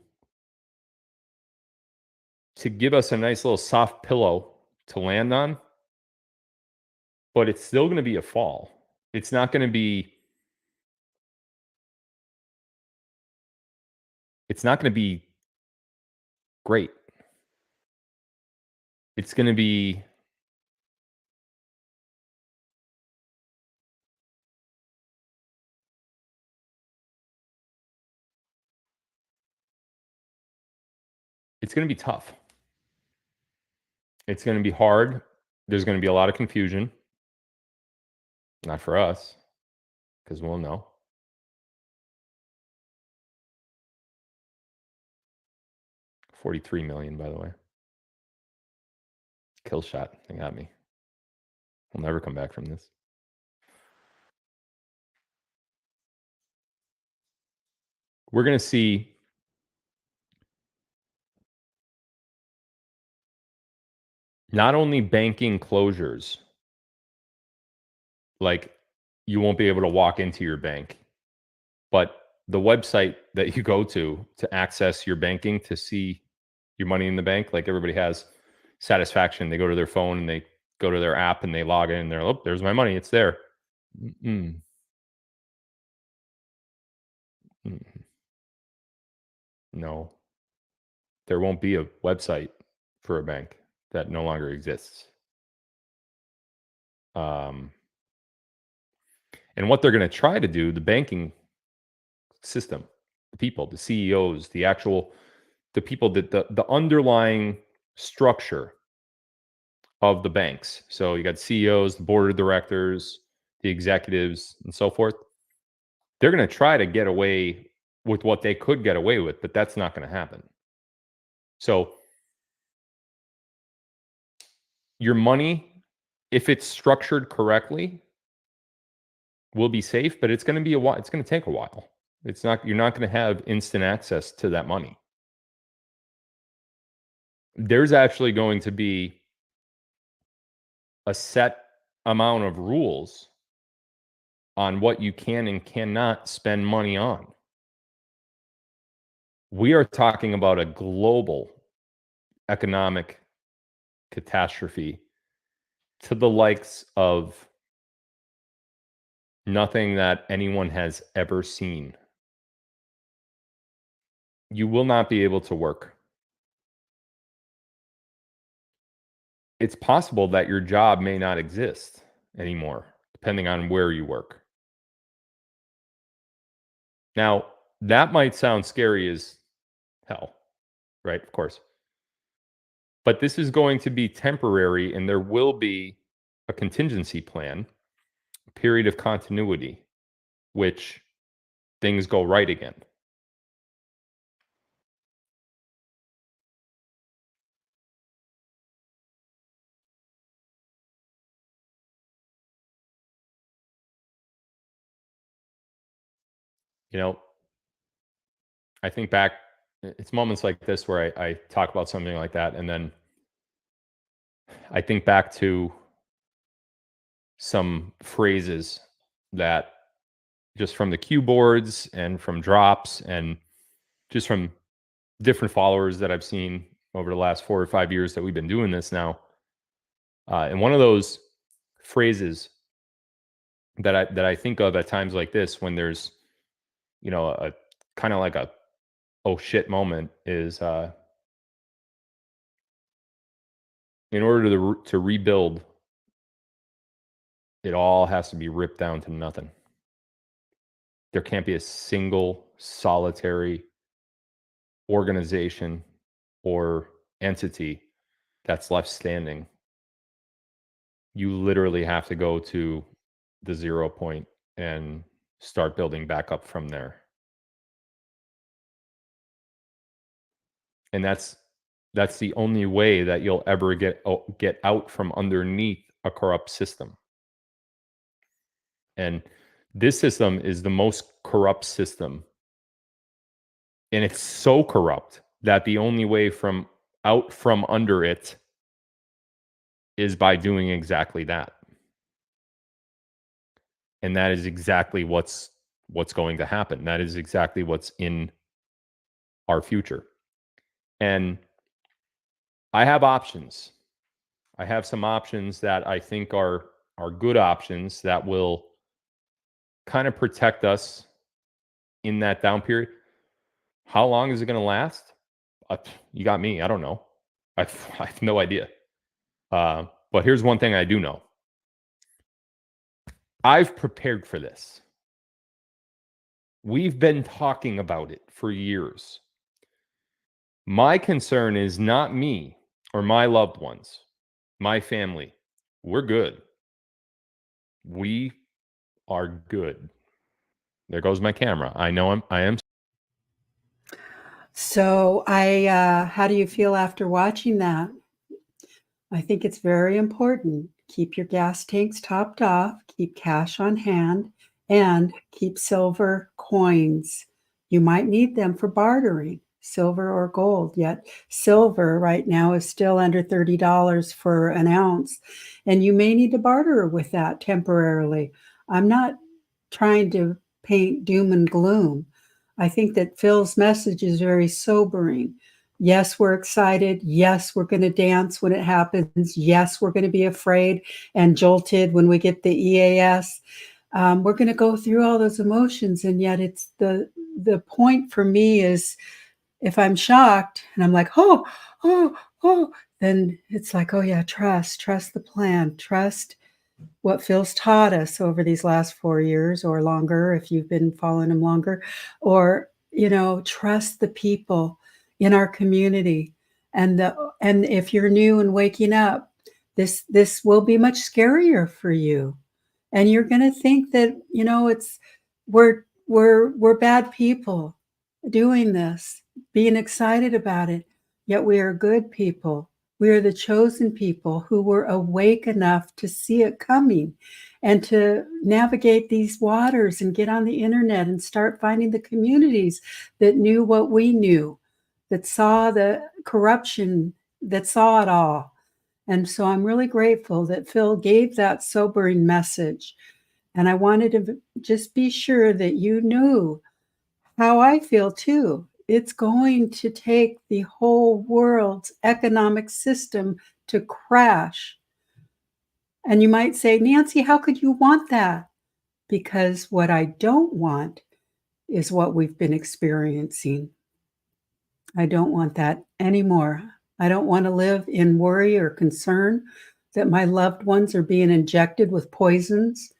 to give us a nice little soft pillow to land on, but it's still going to be a fall. It's not going to be great. It's going to be it's going to be tough. It's going to be hard. There's going to be a lot of confusion. Not for us, because we'll know. $43 million, by the way. Kill shot. They got me. We'll never come back from this. We're going to see not only banking closures, like you won't be able to walk into your bank, but the website that you go to access your banking, to see your money in the bank, like everybody has Satisfaction. They go to their phone and they go to their app and they log in and they're, oh, there's my money. It's there. Mm-mm. Mm-mm. No, there won't be a website for a bank. That no longer exists. And what they're going to try to do, the banking system, the people, the CEOs, the people that the underlying structure of the banks. So you got CEOs, the board of directors, the executives, and so forth. They're going to try to get away with what they could get away with, but that's not going to happen. So your money, if it's structured correctly, will be safe, but it's going to be a while. It's going to take a while. You're not going to have instant access to that money. There's actually going to be a set amount of rules on what you can and cannot spend money on. We are talking about a global economic catastrophe to the likes of nothing that anyone has ever seen. You will not be able to work. It's possible that your job may not exist anymore, depending on where you work. Now, that might sound scary as hell, right? Of course. But this is going to be temporary, and there will be a contingency plan, a period of continuity, which things go right again. You know, I think back, it's moments like this where I talk about something like that, and then I think back to some phrases that just from the cue boards and from drops and just from different followers that I've seen over the last 4 or 5 years that we've been doing this now. And one of those phrases that I think of at times like this, when there's, you know, a kind of like a oh shit moment, is in order to rebuild, it all has to be ripped down to nothing. There can't be a single solitary organization or entity that's left standing. You literally have to go to the 0 point and start building back up from there. And that's the only way that you'll ever get out from underneath a corrupt system. And this system is the most corrupt system. And it's so corrupt that the only way out from under it is by doing exactly that. And that is exactly what's going to happen. That is exactly what's in our future. And I have options. I have some options that I think are good options that will kind of protect us in that down period. How long is it going to last? You got me. I don't know. I have no idea. But here's one thing I do know. I've prepared for this. We've been talking about it for years. My concern is not me or my loved ones, my family. We're good. We are good. There goes my camera. I know I am. So how do you feel after watching that? I think it's very important. Keep your gas tanks topped off, keep cash on hand, and keep silver coins. You might need them for bartering, silver or gold. Yet silver right now is still under $30 for an ounce, and you may need to barter with that temporarily. I'm not trying to paint doom and gloom. I think that Phil's message is very sobering. Yes, we're excited. Yes, we're going to dance when it happens. Yes, we're going to be afraid and jolted when we get the EAS. We're going to go through all those emotions, and yet it's the point for me is if I'm shocked and I'm like, oh, then it's like, oh yeah, trust the plan, trust what Phil's taught us over these last 4 years or longer, if you've been following him longer, or, trust the people in our community. And if you're new and waking up, this will be much scarier for you. And you're going to think that, we're bad people doing this, being excited about it. Yet we are good people. We are the chosen people who were awake enough to see it coming and to navigate these waters and get on the internet and start finding the communities that knew what we knew, that saw the corruption, that saw it all. And so I'm really grateful that Phil gave that sobering message. And I wanted to just be sure that you knew how I feel too. It's going to take the whole world's economic system to crash. And you might say, Nancy, how could you want that? Because what I don't want is what we've been experiencing. I don't want that anymore. I don't want to live in worry or concern that my loved ones are being injected with poisons,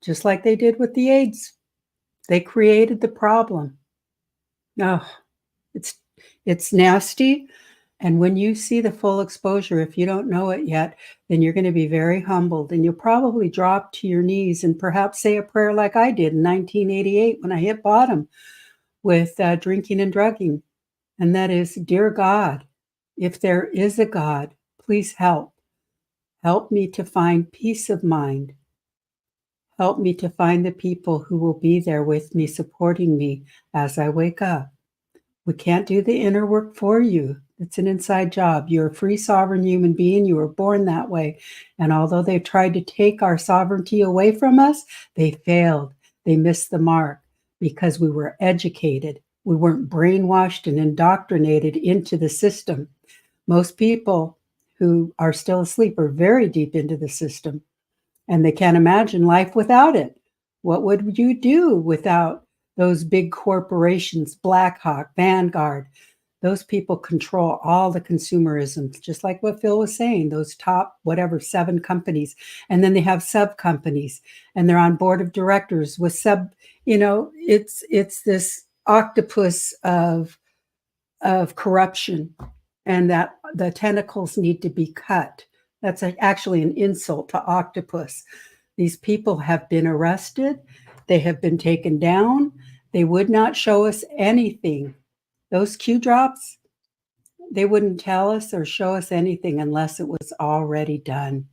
just like they did with the AIDS. They created the problem. Oh, it's nasty. And when you see the full exposure, if you don't know it yet, then you're going to be very humbled, and you'll probably drop to your knees and perhaps say a prayer like I did in 1988 when I hit bottom with drinking and drugging. And that is, dear God, if there is a God, please help. Help me to find peace of mind. Help me to find the people who will be there with me, supporting me as I wake up. We can't do the inner work for you. It's an inside job. You're a free, sovereign human being. You were born that way. And although they've tried to take our sovereignty away from us, they failed. They missed the mark because we were educated. We weren't brainwashed and indoctrinated into the system. Most people who are still asleep are very deep into the system, and they can't imagine life without it. What would you do without those big corporations, Blackhawk, Vanguard? Those people control all the consumerism, just like what Phil was saying, those top, 7 companies. And then they have sub companies, and they're on board of directors with it's this octopus of corruption, and that the tentacles need to be cut. That's actually an insult to octopus. These people have been arrested. They have been taken down. They would not show us anything. Those Q drops, they wouldn't tell us or show us anything unless it was already done.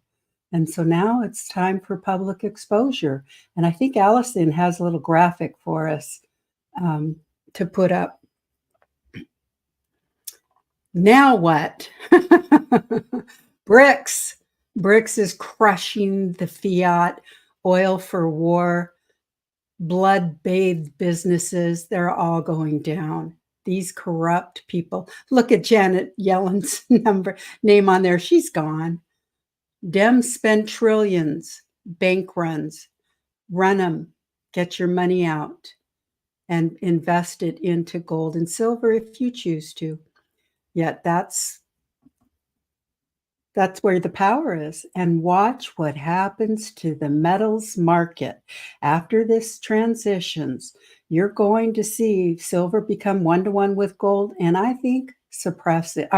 And so now it's time for public exposure. And I think Allison has a little graphic for us to put up. Now what? BRICS. BRICS is crushing the fiat, oil for war, blood-bathed businesses. They're all going down. These corrupt people. Look at Janet Yellen's name on there. She's gone. Dems spend trillions, bank runs, run them, get your money out, and invest it into gold and silver if you choose to. Yet that's where the power is. And watch what happens to the metals market. After this transitions, you're going to see silver become 1-to-1 with gold, and I think surpass it.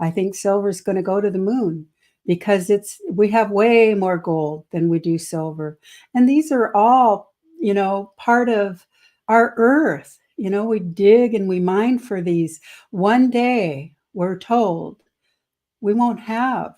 I think silver is going to go to the moon because we have way more gold than we do silver. And these are all, part of our earth. We dig and we mine for these. One day, we're told, we won't have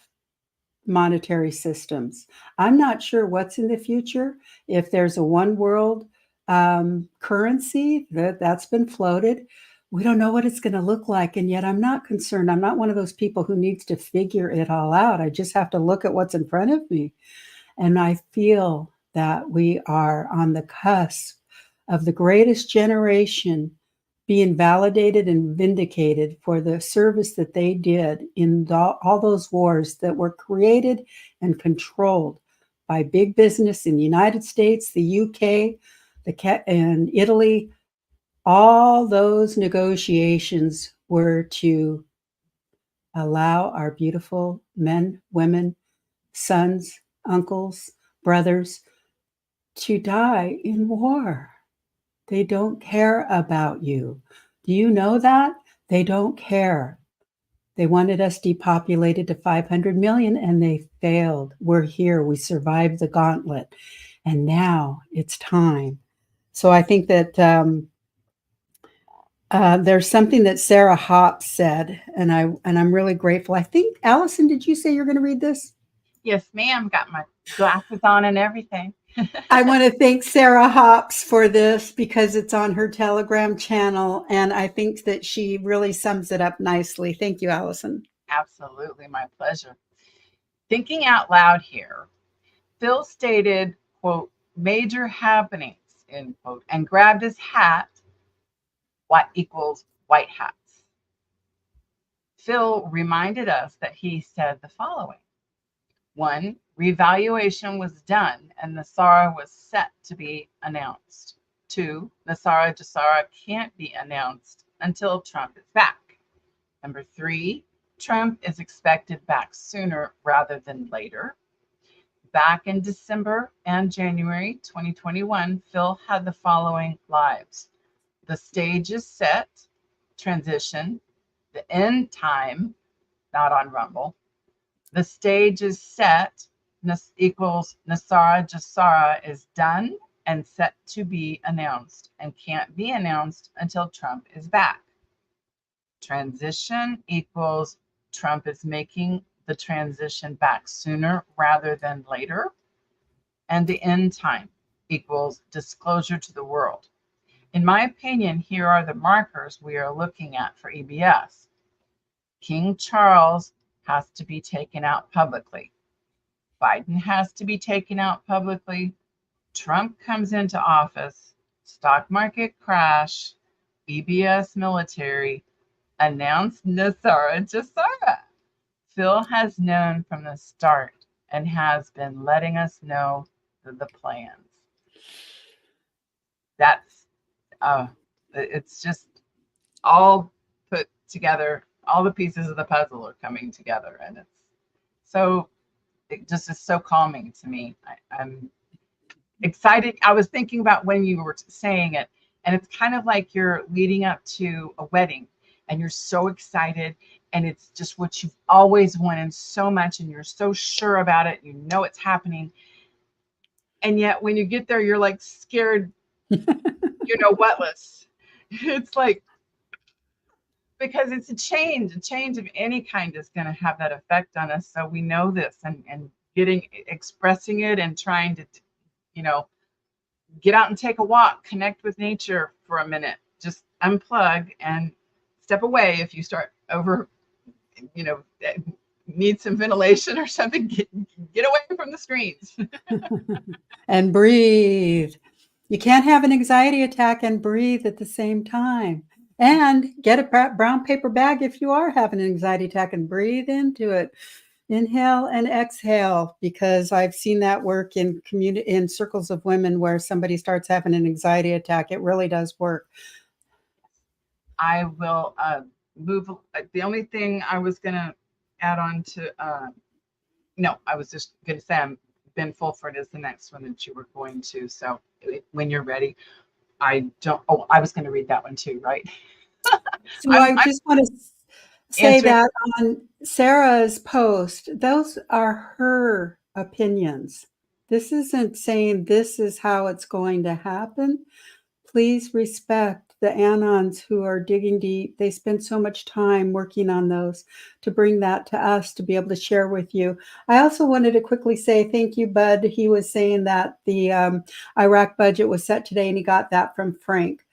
monetary systems. I'm not sure what's in the future. If there's a one world currency that's been floated, we don't know what it's going to look like. And yet I'm not concerned. I'm not one of those people who needs to figure it all out. I just have to look at what's in front of me. And I feel that we are on the cusp of the greatest generation being validated and vindicated for the service that they did in all those wars that were created and controlled by big business in the United States, the UK, and Italy. All those negotiations were to allow our beautiful men, women, sons, uncles, brothers to die in war. They don't care about you. Do you know that? They don't care. They wanted us depopulated to 500 million and they failed. We're here. We survived the gauntlet. And now it's time. So I think that there's something that Sarah Hoppe said, and I'm really grateful. I think, Allison, did you say you're going to read this? Yes, ma'am. Got my glasses on and everything. I want to thank Sarah Hoppe for this because it's on her Telegram channel, and I think that she really sums it up nicely. Thank you, Allison. Absolutely, my pleasure. Thinking out loud here, Phil stated, quote, major happenings, end quote, and grabbed his hat, what equals white hats. Phil reminded us that he said the following. 1, revaluation was done and NESARA was set to be announced. 2, NESARA JESARA can't be announced until Trump is back. Number 3, Trump is expected back sooner rather than later. Back in December and January 2021, Phil had the following lives. The stage is set, transition, the end time, not on Rumble. The stage is set, equals NESARA JESARA is done and set to be announced and can't be announced until Trump is back. Transition equals Trump is making the transition back sooner rather than later. And the end time equals disclosure to the world. In my opinion, here are the markers we are looking at for EBS. King Charles has to be taken out publicly. Biden has to be taken out publicly. Trump comes into office. Stock market crash. EBS military. Announced NESARA JESARA. Phil has known from the start and has been letting us know the plans. That's, it's just all put together. All the pieces of the puzzle are coming together, and it just is so calming to me. I'm excited. I was thinking about when you were saying it, and it's kind of like you're leading up to a wedding, and you're so excited, and it's just what you've always wanted so much, and you're so sure about it. You know it's happening, and yet when you get there, you're like scared, whatless. It's like, because it's a change of any kind is going to have that effect on us. So we know this, and expressing it and trying to, get out and take a walk, connect with nature for a minute, just unplug and step away. If you start over, need some ventilation or something, get away from the screens. And breathe. You can't have an anxiety attack and breathe at the same time. And get a brown paper bag if you are having an anxiety attack and breathe into it. Inhale and exhale, because I've seen that work in circles of women where somebody starts having an anxiety attack. It really does work. I will move. The only thing I was going to add on to, I was just going to say Ben Fulford is the next one that you were going to. So when you're ready. I was going to read that one too, right? So I just want to say answering- that on Sarah's post, those are her opinions. This isn't saying this is how it's going to happen. Please respect the Anons who are digging deep. They spend so much time working on those to bring that to us to be able to share with you. I also wanted to quickly say thank you, Bud. He was saying that the Iraq budget was set today and he got that from Frank.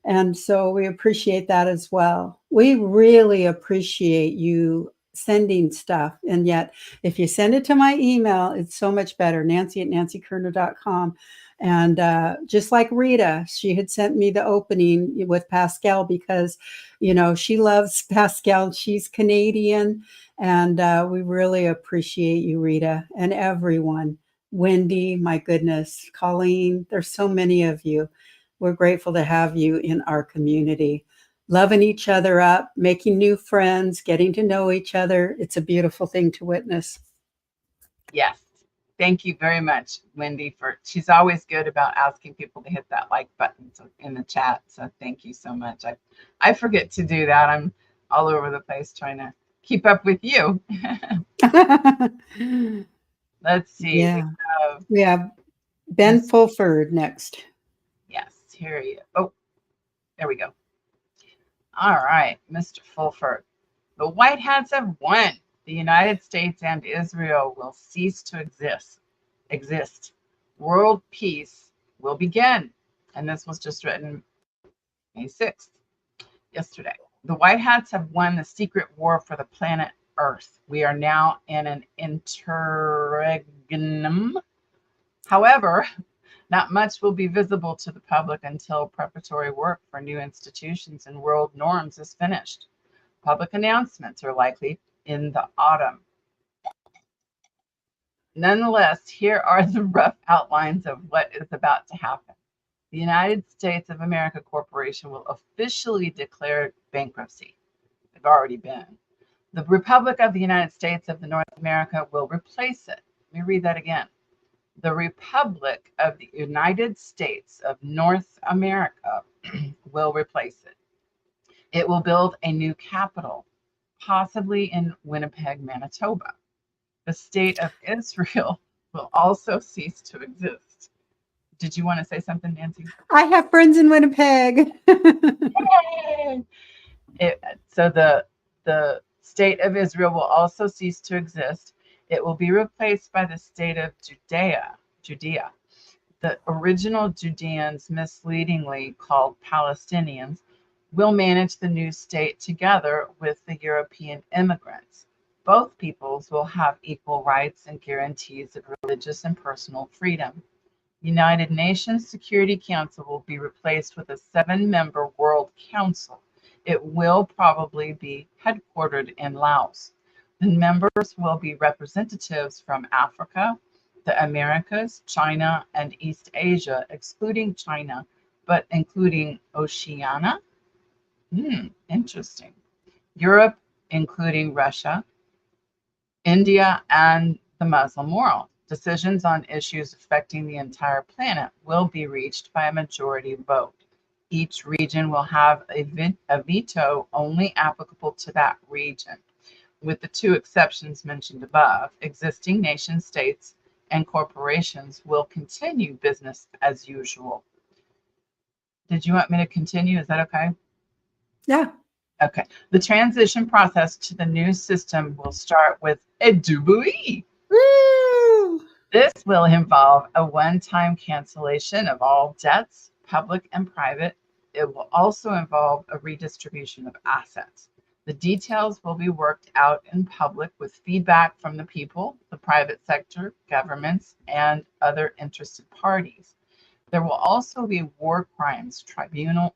And so we appreciate that as well. We really appreciate you sending stuff. And yet, if you send it to my email, it's so much better, nancy@nancykerner.com. And just like Rita, she had sent me the opening with Pascal because, she loves Pascal. She's Canadian. And we really appreciate you, Rita, and everyone. Wendy, my goodness, Colleen, there's so many of you. We're grateful to have you in our community, loving each other up, making new friends, getting to know each other. It's a beautiful thing to witness. Yes. Thank you very much, Wendy, she's always good about asking people to hit that like button in the chat. So thank you so much. I forget to do that. I'm all over the place trying to keep up with you. Let's see. Yeah. We have Ben Fulford next. Yes, here he is. Oh, there we go. All right, Mr. Fulford. The White Hats have won. The United States and Israel will cease to exist. World peace will begin. And this was just written May 6th, yesterday. The White Hats have won the secret war for the planet Earth. We are now in an interregnum. However, not much will be visible to the public until preparatory work for new institutions and world norms is finished. Public announcements are likely in the autumn. Nonetheless, here are the rough outlines of what is about to happen. The United States of America Corporation will officially declare bankruptcy. They've already been. The Republic of the United States of the North America will replace it. Let me read that again. The Republic of the United States of North America will replace it. It will build a new capital, possibly in Winnipeg, Manitoba. The state of Israel will also cease to exist. Did you want to say something, Nancy? I have friends in Winnipeg. So the state of Israel will also cease to exist. It will be replaced by the state of Judea. The original Judeans, misleadingly called Palestinians, will manage the new state together with the European immigrants. Both peoples will have equal rights and guarantees of religious and personal freedom. United Nations Security Council will be replaced with a 7-member World Council. It will probably be headquartered in Laos. The members will be representatives from Africa, the Americas, China, and East Asia, excluding China, but including Oceania. Interesting. Europe, including Russia, India, and the Muslim world. Decisions on issues affecting the entire planet will be reached by a majority vote. Each region will have a veto only applicable to that region. With the 2 exceptions mentioned above, existing nation states and corporations will continue business as usual. Did you want me to continue? Is that okay? Yeah. Okay. The transition process to the new system will start with a jubilee. Woo! This will involve a one-time cancellation of all debts, public and private. It will also involve a redistribution of assets. The details will be worked out in public with feedback from the people, the private sector, governments, and other interested parties. There will also be war crimes tribunals,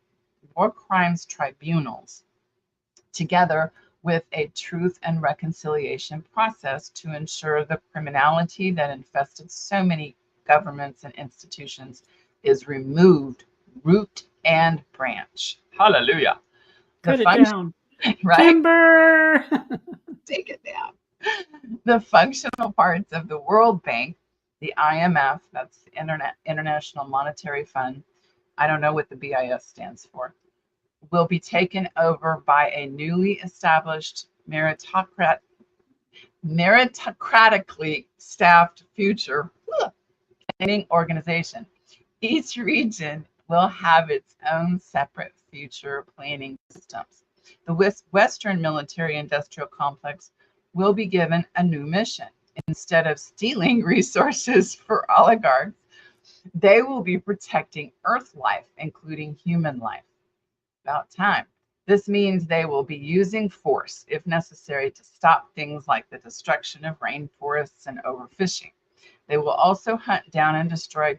together with a truth and reconciliation process to ensure the criminality that infested so many governments and institutions is removed, root and branch. Hallelujah. Cut it down. Right? Timber. Take it down. The functional parts of the World Bank, the IMF, that's the International Monetary Fund. I don't know what the BIS stands for, will be taken over by a newly established meritocratically staffed future planning organization. Each region will have its own separate future planning systems. The Western military industrial complex will be given a new mission. Instead of stealing resources for oligarchs, they will be protecting Earth life, including human life. About time. This means they will be using force, if necessary, to stop things like the destruction of rainforests and overfishing. They will also hunt down and destroy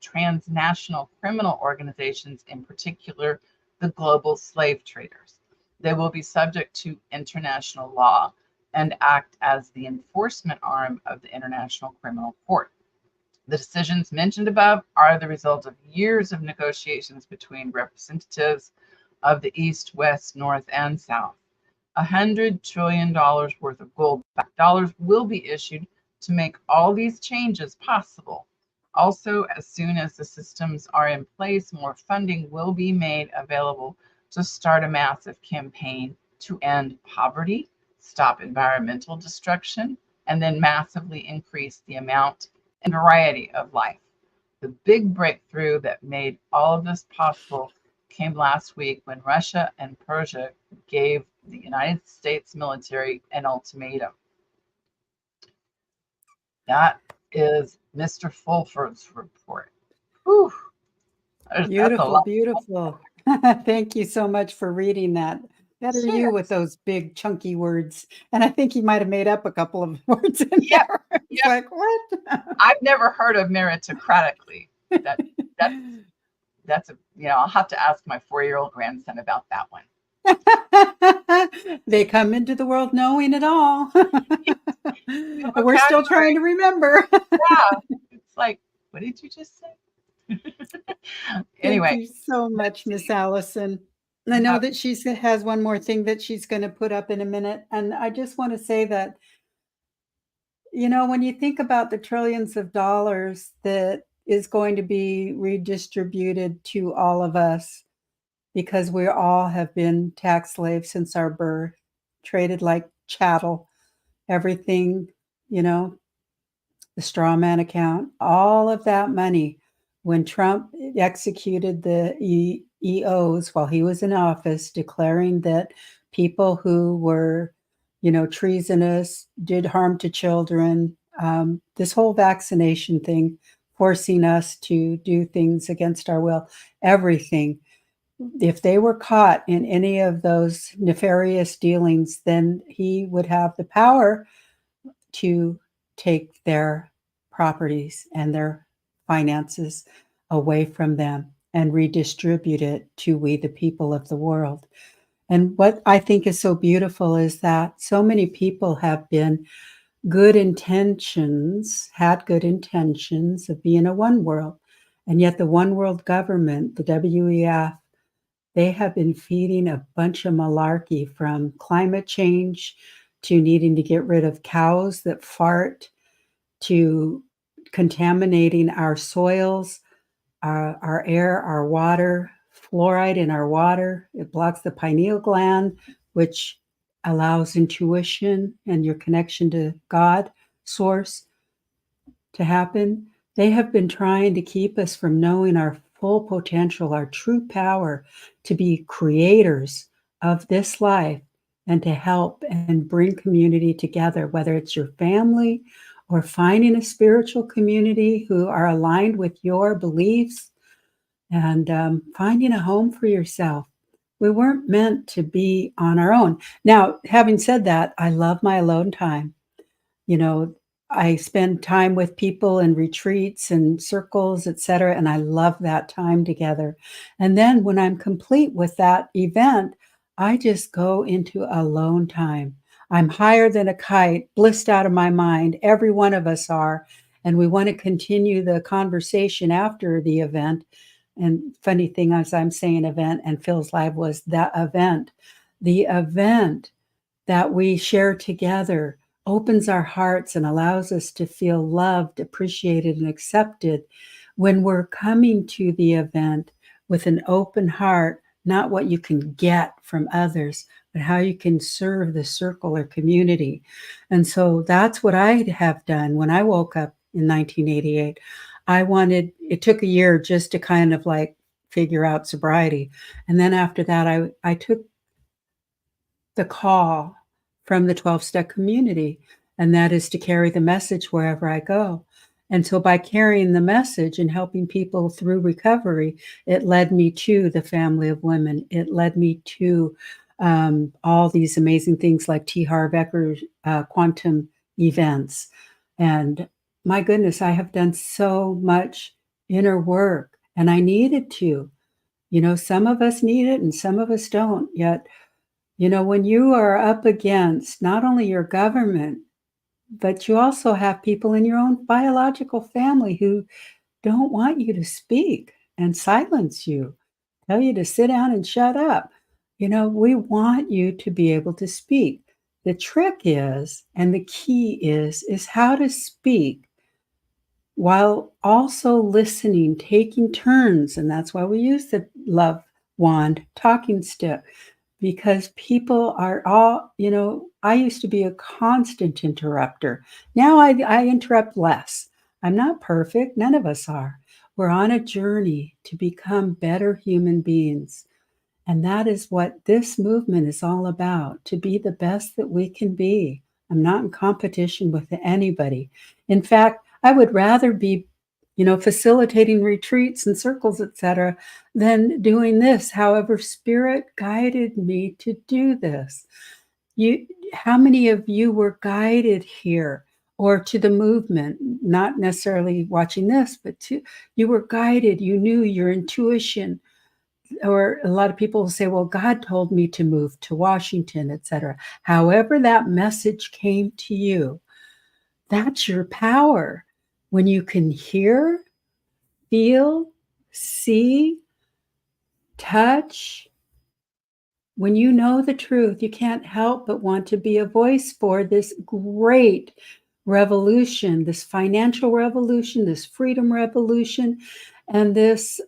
transnational criminal organizations, in particular, the global slave traders. They will be subject to international law and act as the enforcement arm of the International Criminal Court. The decisions mentioned above are the result of years of negotiations between representatives of the East, West, North, and South. $100 trillion worth of gold-backed dollars will be issued to make all these changes possible. Also, as soon as the systems are in place, more funding will be made available to start a massive campaign to end poverty, stop environmental destruction, and then massively increase the amount and variety of life. The big breakthrough that made all of this possible came last week when Russia and Persia gave the United States military an ultimatum. That is Mr. Fulford's report. Whew. That's a Beautiful, lot. beautiful. Thank you so much for reading that. Better you with those big chunky words. And I think he might have made up a couple of words in Yep, there. It's yep. like, what? I've never heard of meritocratically. That's a, I'll have to ask my 4-year-old grandson about that one. They come into the world knowing it all. We're still trying to remember. Yeah. It's like, what did you just say? Anyway. Thank you so much, Miss Allison. I know that she has one more thing that she's going to put up in a minute. And I just want to say that, when you think about the trillions of dollars that is going to be redistributed to all of us, because we all have been tax slaves since our birth, traded like chattel, everything, the straw man account, all of that money. When Trump executed the EOs while he was in office, declaring that people who were, treasonous, did harm to children, this whole vaccination thing, forcing us to do things against our will, everything. If they were caught in any of those nefarious dealings, then he would have the power to take their properties and their finances away from them and redistribute it to we, the people of the world. And what I think is so beautiful is that so many people have been had good intentions of being a one world. And yet the one world government, the WEF, they have been feeding a bunch of malarkey, from climate change to needing to get rid of cows that fart, to contaminating our soils, our air, our water, fluoride in our water. It blocks the pineal gland, which allows intuition and your connection to God, source, to happen. They have been trying to keep us from knowing our full potential, our true power to be creators of this life and to help and bring community together, whether it's your family or finding a spiritual community who are aligned with your beliefs, and finding a home for yourself. We weren't meant to be on our own. Now, having said that, I love my alone time. I spend time with people in retreats and circles, etc., and I love that time together. And then when I'm complete with that event, I just go into alone time. I'm higher than a kite, blissed out of my mind. Every one of us are. And we want to continue the conversation after the event. And funny thing is, I'm saying event, and Phil's Live was the event. The event that we share together opens our hearts and allows us to feel loved, appreciated, and accepted when we're coming to the event with an open heart, not what you can get from others, but how you can serve the circle or community. And so that's what I have done when I woke up in 1988. It took a year just to kind of like figure out sobriety. And then after that, I took the call from the 12-step community, and that is to carry the message wherever I go. And so by carrying the message and helping people through recovery, it led me to the family of women. It led me to all these amazing things like T. Harv Eker's quantum events. And my goodness, I have done so much inner work, and I needed to. Some of us need it and some of us don't. Yet, when you are up against not only your government, but you also have people in your own biological family who don't want you to speak and silence you, tell you to sit down and shut up. We want you to be able to speak. The trick is, and the key is how to speak while also listening, taking turns. And that's why we use the love wand talking stick, because people are all, I used to be a constant interrupter. Now I interrupt less. I'm not perfect. None of us are. We're on a journey to become better human beings. And that is what this movement is all about, to be the best that we can be. I'm not in competition with anybody. In fact, I would rather be, facilitating retreats and circles, etc., than doing this. However, Spirit guided me to do this. How many of you were guided here or to the movement, not necessarily watching this, but you were guided, you knew your intuition? Or a lot of people will say, well, God told me to move to Washington, etc. However that message came to you, that's your power. When you can hear, feel, see, touch, when you know the truth, you can't help but want to be a voice for this great revolution, this financial revolution, this freedom revolution, and this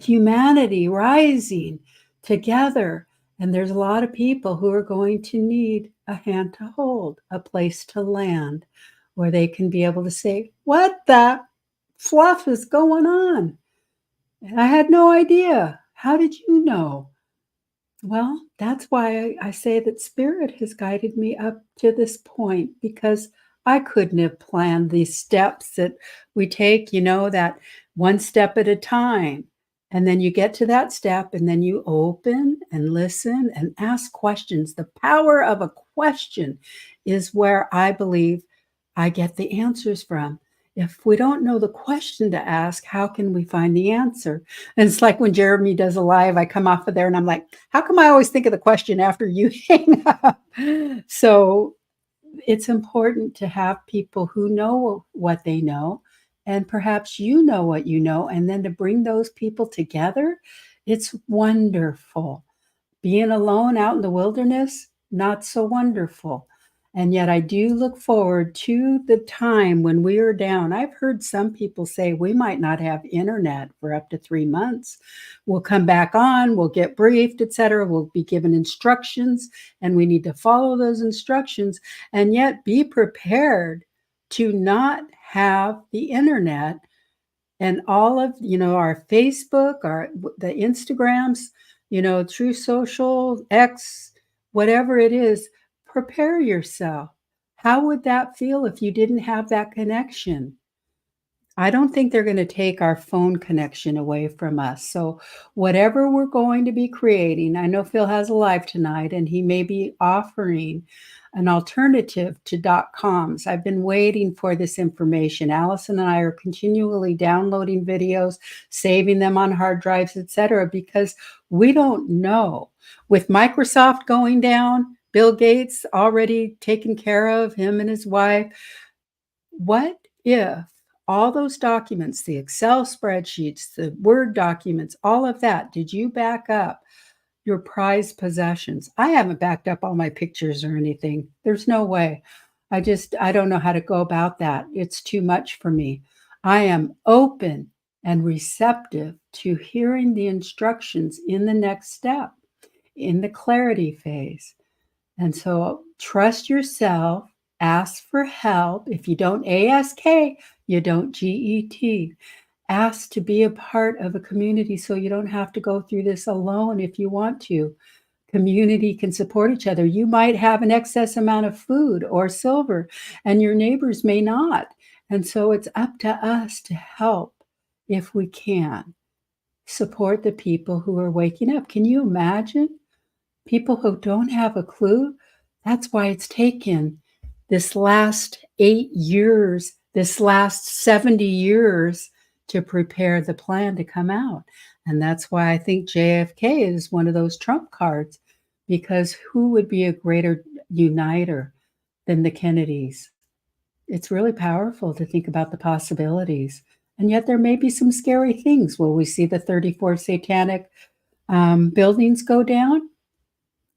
humanity rising together. And there's a lot of people who are going to need a hand to hold, a place to land where they can be able to say, what the fluff is going on? I had no idea. How did you know? Well, that's why I say that Spirit has guided me up to this point, because I couldn't have planned these steps that we take, that one step at a time. And then you get to that step and then you open and listen and ask questions. The power of a question is where I believe I get the answers from. If we don't know the question to ask, how can we find the answer? And it's like when Jeremy does a live, I come off of there and I'm like, how come I always think of the question after you hang up? So it's important to have people who know what they know, and perhaps you know what you know, and then to bring those people together. It's wonderful. Being alone out in the wilderness, not so wonderful. And yet I do look forward to the time when we are down. I've heard some people say we might not have internet for up to 3 months. We'll come back on, we'll get briefed, etc. We'll be given instructions, and we need to follow those instructions, and yet be prepared to not have the internet and all of, our Facebook, the Instagrams, True Social, X, whatever it is. Prepare yourself. How would that feel if you didn't have that connection? I don't think they're going to take our phone connection away from us. So whatever we're going to be creating, I know Phil has a live tonight and he may be offering an alternative to .coms. I've been waiting for this information. Allison and I are continually downloading videos, saving them on hard drives, etc., because we don't know. With Microsoft going down, Bill Gates already taken care of, him and his wife. What if all those documents, the Excel spreadsheets, the Word documents, all of that, did you back up your prized possessions? I haven't backed up all my pictures or anything. There's no way. I don't know how to go about that. It's too much for me. I am open and receptive to hearing the instructions in the next step, in the clarity phase. And so trust yourself, ask for help. If you don't ASK, you don't GET. Ask to be a part of a community so you don't have to go through this alone if you want to. Community can support each other. You might have an excess amount of food or silver, and your neighbors may not. And so it's up to us to help if we can. Support the people who are waking up. Can you imagine? People who don't have a clue? That's why it's taken this last 8 years, this last 70 years to prepare the plan to come out. And that's why I think JFK is one of those trump cards, because who would be a greater uniter than the Kennedys? It's really powerful to think about the possibilities. And yet there may be some scary things. Will we see the 34 satanic buildings go down?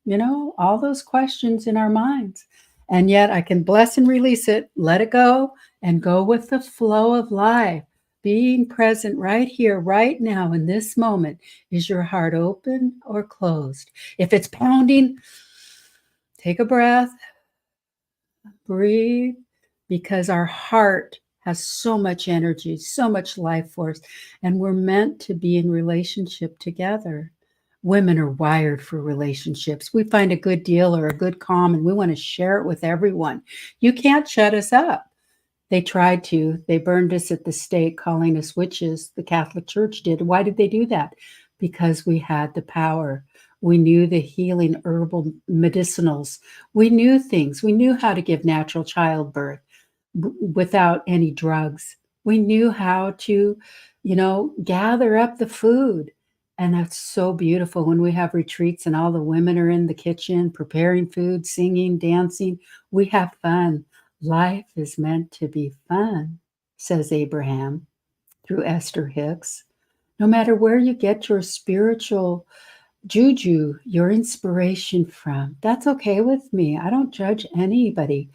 You know, all those questions in our minds. And yet I can bless and release it, let it go, and go with the flow of life. Being present right here, right now, in this moment. Is your heart open or closed? If it's pounding, take a breath, breathe, because our heart has so much energy, so much life force, and we're meant to be in relationship together. Women are wired for relationships. We find a good deal or a good calm, and we want to share it with everyone. You can't shut us up. They tried to. They burned us at the stake, calling us witches. The Catholic Church did. Why did they do that? Because we had the power. We knew the healing herbal medicinals. We knew things. We knew how to give natural childbirth without any drugs. We knew how to, gather up the food. And that's so beautiful when we have retreats and all the women are in the kitchen preparing food, singing, dancing. We have fun. Life is meant to be fun, says Abraham through Esther Hicks. No matter where you get your spiritual juju, your inspiration from, that's okay with me. I don't judge anybody.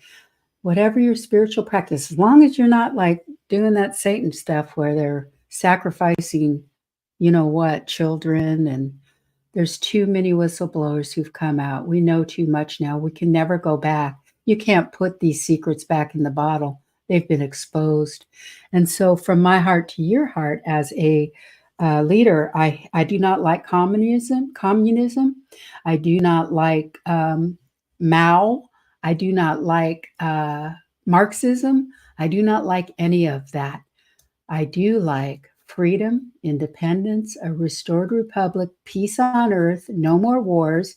Whatever your spiritual practice, as long as you're not like doing that Satan stuff where they're sacrificing, children, and there's too many whistleblowers who've come out. We know too much now. We can never go back. You can't put these secrets back in the bottle. They've been exposed. And so from my heart to your heart as a leader, I do not like communism. I do not like Mao. I do not like Marxism. I do not like any of that. I do like freedom, independence, a restored republic, peace on earth, no more wars,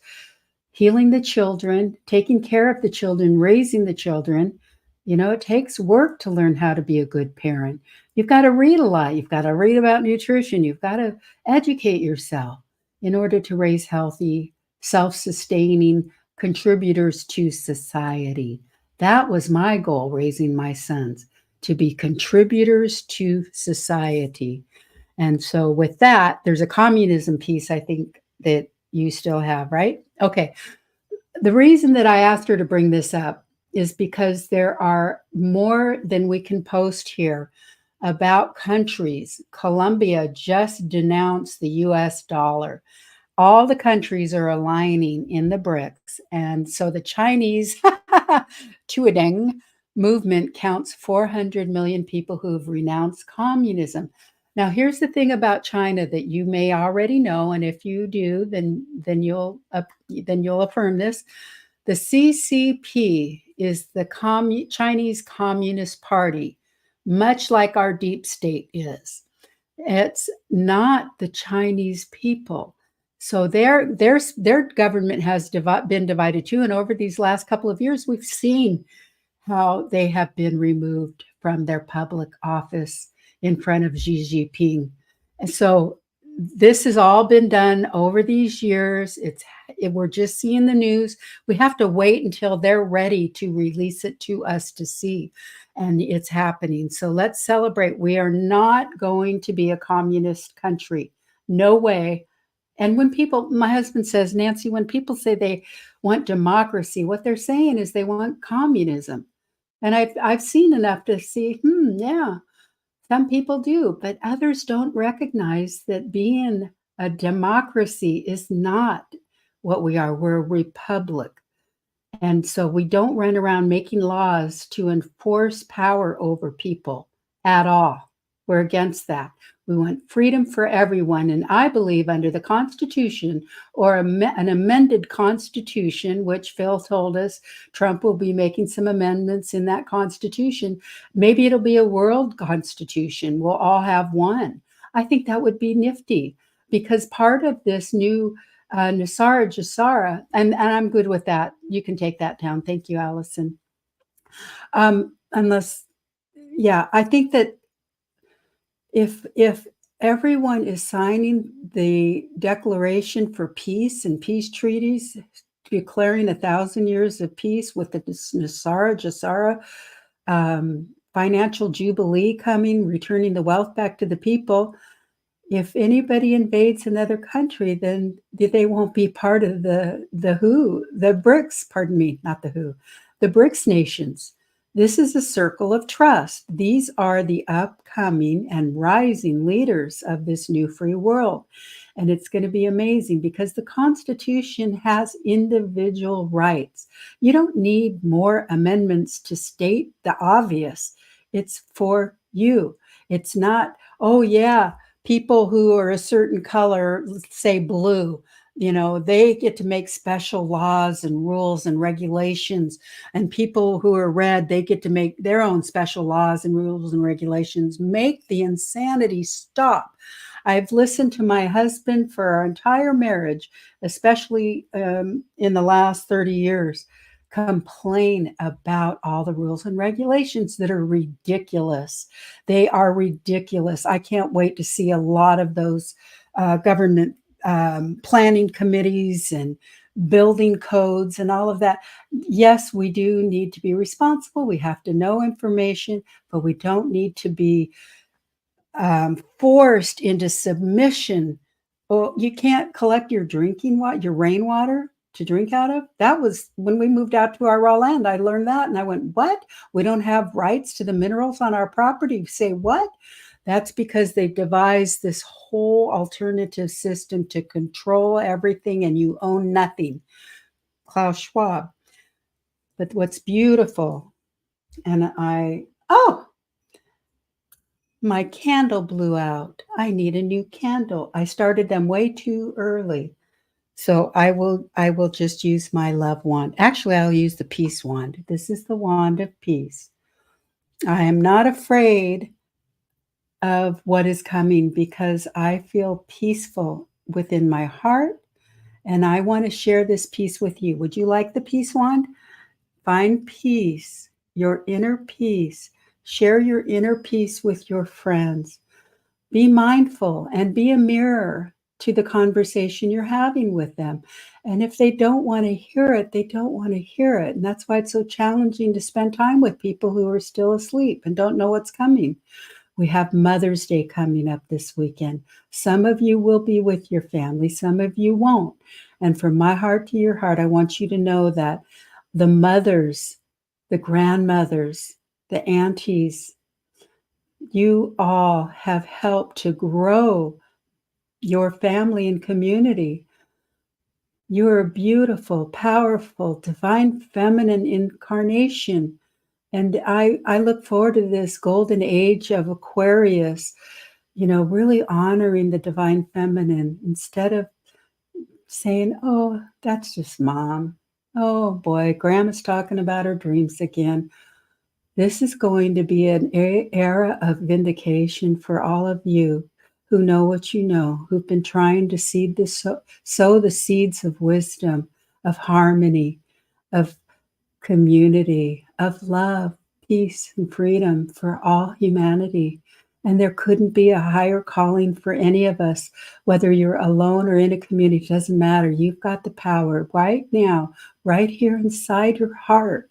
healing the children, taking care of the children, raising the children. It takes work to learn how to be a good parent. You've got to read a lot. You've got to read about nutrition. You've got to educate yourself in order to raise healthy, self-sustaining contributors to society. That was my goal, raising my sons, to be contributors to society. And so with that, there's a communism piece, I think, that you still have, right? Okay. The reason that I asked her to bring this up is because there are more than we can post here about countries. Colombia just denounced the US dollar. All the countries are aligning in the BRICS. And so the Chinese Tuedeng movement counts 400 million people who have renounced communism. Now, here's the thing about China that you may already know, and if you do, then you'll affirm this. The CCP is the Chinese Communist Party, much like our deep state is. It's not the Chinese people. So their government has been divided too. And over these last couple of years, we've seen how they have been removed from their public office in front of Xi Jinping. And so this has all been done over these years. We're just seeing the news. We have to wait until they're ready to release it to us to see. And it's happening. So let's celebrate. We are not going to be a communist country. No way. And when my husband says, Nancy, when people say they want democracy, what they're saying is they want communism. And I've seen enough to see, yeah, Some people do, but others don't recognize that being a democracy is not what we are. We're a republic. And so we don't run around making laws to enforce power over people at all. We're against that. We want freedom for everyone. And I believe under the Constitution or an amended Constitution, which Phil told us Trump will be making some amendments in that Constitution, maybe it'll be a world Constitution. We'll all have one. I think that would be nifty because part of this new Nasara Jasara, and I'm good with that. You can take that down. Thank you, Allison. I think that if everyone is signing the Declaration for Peace and peace treaties, declaring 1,000 years of peace with the Nasara Jasara financial jubilee coming, returning the wealth back to the people. If anybody invades another country, then they won't be part of the BRICS, pardon me, not the WHO, the BRICS nations. This is a circle of trust. These are the upcoming and rising leaders of this new free world. And it's going to be amazing because the Constitution has individual rights. You don't need more amendments to state the obvious. It's for you. It's not, oh yeah, people who are a certain color, let's say blue, they get to make special laws and rules and regulations. And people who are red, they get to make their own special laws and rules and regulations. Make the insanity stop. I've listened to my husband for our entire marriage, especially in the last 30 years, complain about all the rules and regulations that are ridiculous. They are ridiculous. I can't wait to see a lot of those government planning committees and building codes and all of that. Yes, we do need to be responsible. We have to know information, but we don't need to be forced into submission. Well, you can't collect your drinking water, your rainwater to drink out of. That was when we moved out to our raw land. I learned that and I went, what? We don't have rights to the minerals on our property. Say what? That's because they devised this whole alternative system to control everything and you own nothing. Klaus Schwab. But what's beautiful, and my candle blew out. I need a new candle. I started them way too early. So I will just use my love wand. Actually, I'll use the peace wand. This is the wand of peace. I am not afraid of what is coming because I feel peaceful within my heart and I want to share this peace with you. Would you like the peace wand? Find peace, your inner peace. Share your inner peace with your friends. Be mindful and be a mirror to the conversation you're having with them. And if they don't want to hear it, they don't want to hear it. And that's why it's so challenging to spend time with people who are still asleep and don't know what's coming. We have Mother's Day coming up this weekend. Some of you will be with your family, some of you won't. And from my heart to your heart, I want you to know that the mothers, the grandmothers, the aunties, you all have helped to grow your family and community. You are a beautiful, powerful, divine feminine incarnation. And I look forward to this golden age of Aquarius, really honoring the divine feminine instead of saying, oh, that's just mom. Oh boy, grandma's talking about her dreams again. This is going to be an era of vindication for all of you who know what you know, who've been trying to sow the seeds of wisdom, of harmony, of community, of love, peace, and freedom for all humanity. And there couldn't be a higher calling for any of us, whether you're alone or in a community, it doesn't matter. You've got the power right now, right here inside your heart.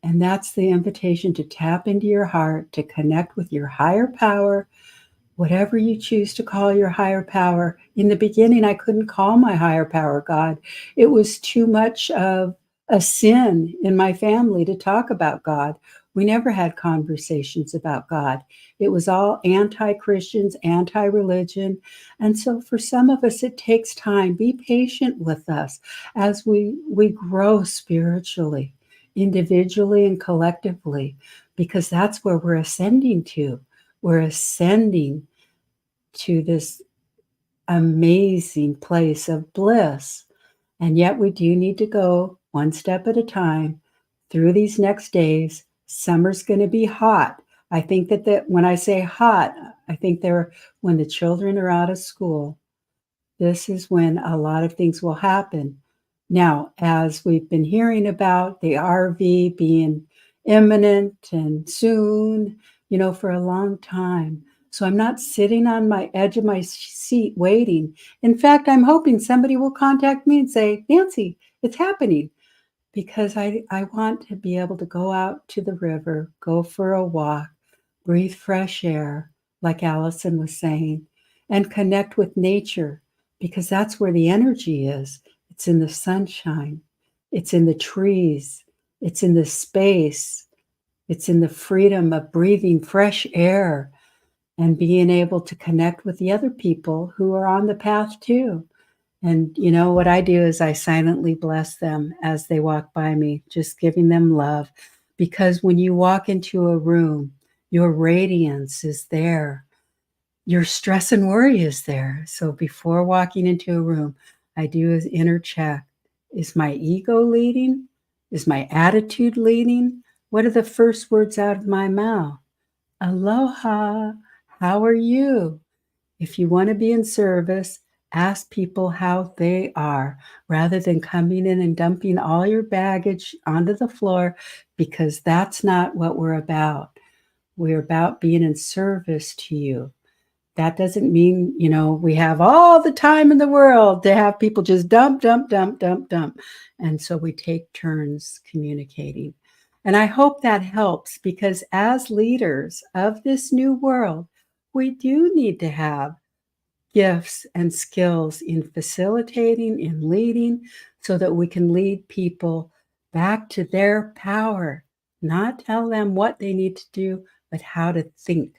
And that's the invitation to tap into your heart, to connect with your higher power, whatever you choose to call your higher power. In the beginning, I couldn't call my higher power God. It was too much of a sin in my family to talk about God. We never had conversations about God. It was all anti-Christians, anti-religion. And so for some of us, it takes time. Be patient with us as we grow spiritually, individually and collectively, because that's where we're ascending to. We're ascending to this amazing place of bliss. And yet we do need to go one step at a time through these next days. Summer's going to be hot. I think that when I say hot, I think when the children are out of school, this is when a lot of things will happen. Now, as we've been hearing about the RV being imminent and soon, for a long time. So I'm not sitting on my edge of my seat waiting. In fact, I'm hoping somebody will contact me and say, Nancy, it's happening. Because I want to be able to go out to the river, go for a walk, breathe fresh air, like Allison was saying, and connect with nature, because that's where the energy is. It's in the sunshine. It's in the trees. It's in the space. It's in the freedom of breathing fresh air and being able to connect with the other people who are on the path too. And what I do is I silently bless them as they walk by me, just giving them love. Because when you walk into a room, your radiance is there. Your stress and worry is there. So before walking into a room, I do an inner check. Is my ego leading? Is my attitude leading? What are the first words out of my mouth? Aloha. How are you? If you want to be in service, ask people how they are rather than coming in and dumping all your baggage onto the floor, because that's not what we're about. We're about being in service to you. That doesn't mean, we have all the time in the world to have people just dump. And so we take turns communicating. And I hope that helps, because as leaders of this new world, we do need to have gifts and skills in facilitating, in leading, so that we can lead people back to their power, not tell them what they need to do, but how to think.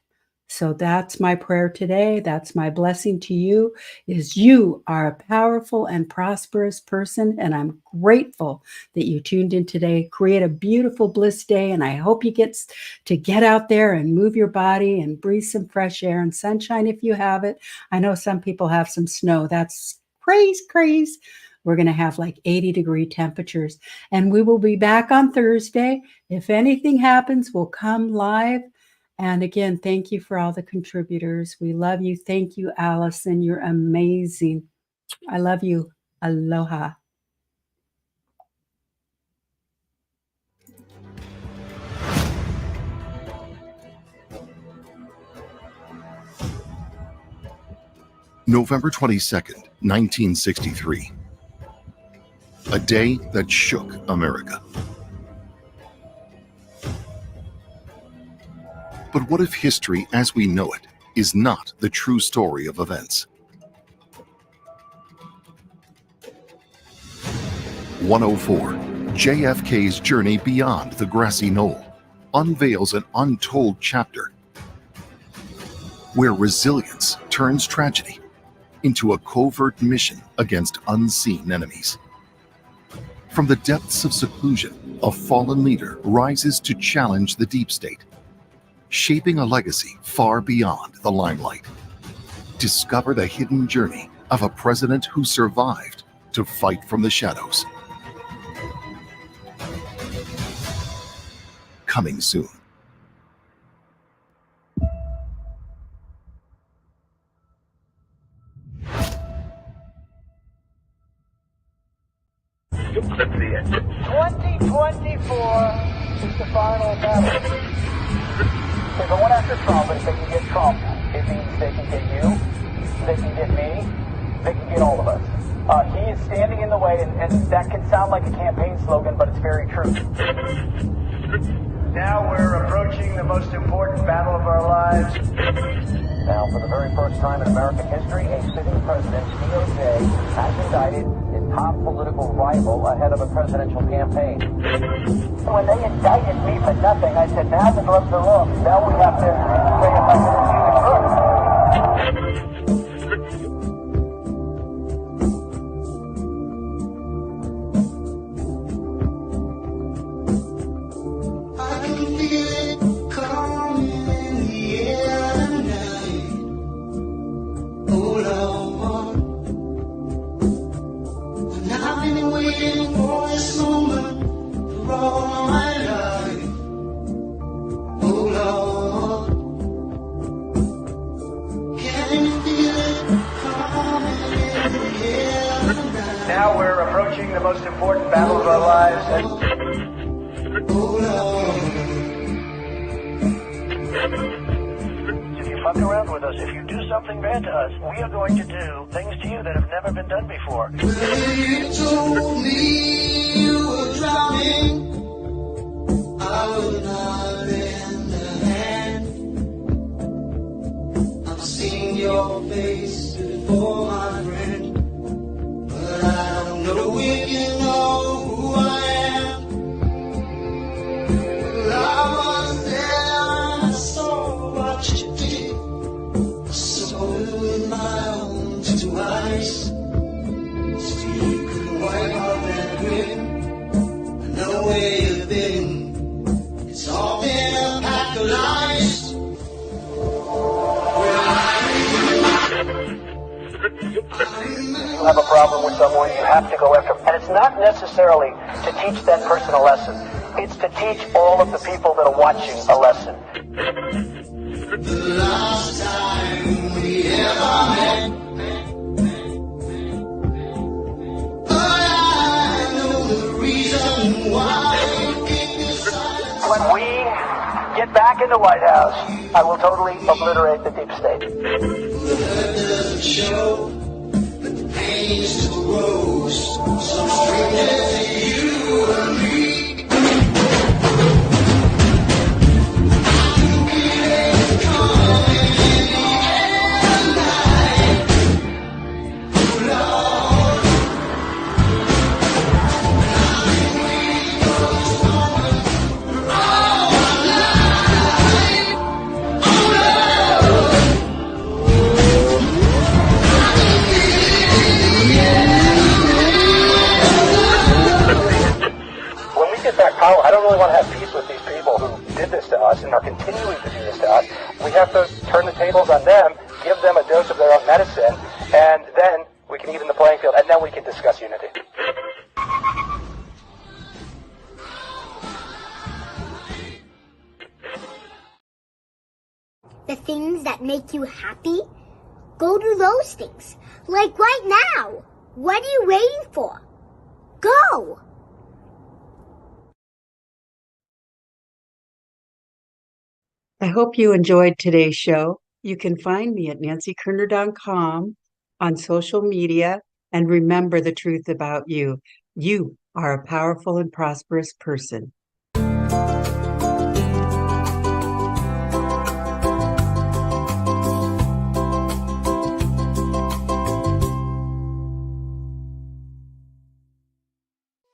So that's my prayer today. That's my blessing to you, is you are a powerful and prosperous person. And I'm grateful that you tuned in today. Create a beautiful bliss day. And I hope you get out there and move your body and breathe some fresh air and sunshine if you have it. I know some people have some snow. That's crazy. We're going to have like 80-degree temperatures. And we will be back on Thursday. If anything happens, we'll come live. And again, thank you for all the contributors. We love you. Thank you, Allison. You're amazing. I love you. Aloha. November 22nd, 1963. A day that shook America. But what if history as we know it is not the true story of events? 104, JFK's journey beyond the grassy knoll unveils an untold chapter where resilience turns tragedy into a covert mission against unseen enemies. From the depths of seclusion, a fallen leader rises to challenge the deep state, shaping a legacy far beyond the limelight. Discover the hidden journey of a president who survived to fight from the shadows. Coming soon. Let's see it. 2024 is the final battle. They're going after Trump, but if they can get Trump, it means they can get you, they can get me, they can get all of us. He is standing in the way, and that can sound like a campaign slogan, but it's very true. Now we're approaching the most important battle of our lives. Now, for the very first time in American history, a sitting president, DOJ, has indicted top political rival ahead of a presidential campaign. When they indicted me for nothing, I said, now the gloves are off. Now we have to say if I can accuse the crook. Now we're approaching the most important battle of our lives. If you fuck around with us, if you do something bad to us, we are going to do things to you that have never been done before. You told me you were drowning. I would not lend a hand. I've seen your face before, my friend. But I don't know if you know who I am. Well, I was there and I saw what you did. I saw it with my own two eyes. Still couldn't wipe off that grin. I know where you've been. It's all been a pack of lies. If you have a problem with someone, you have to go after them. And it's not necessarily to teach that person a lesson. It's to teach all of the people that are watching a lesson. The last time we ever met, but I know the reason why you keep me silent. When we get back in the White House, I will totally obliterate the deep state. The hurt doesn't show, but the pain still grows. Some strangers to you and me. I don't really want to have peace with these people who did this to us and are continuing to do this to us. We have to turn the tables on them, give them a dose of their own medicine, and then we can even the playing field, and then we can discuss unity. The things that make you happy, go do those things. Like right now. What are you waiting for? Go! I hope you enjoyed today's show. You can find me at nancykerner.com on social media, and remember the truth about you. You are a powerful and prosperous person.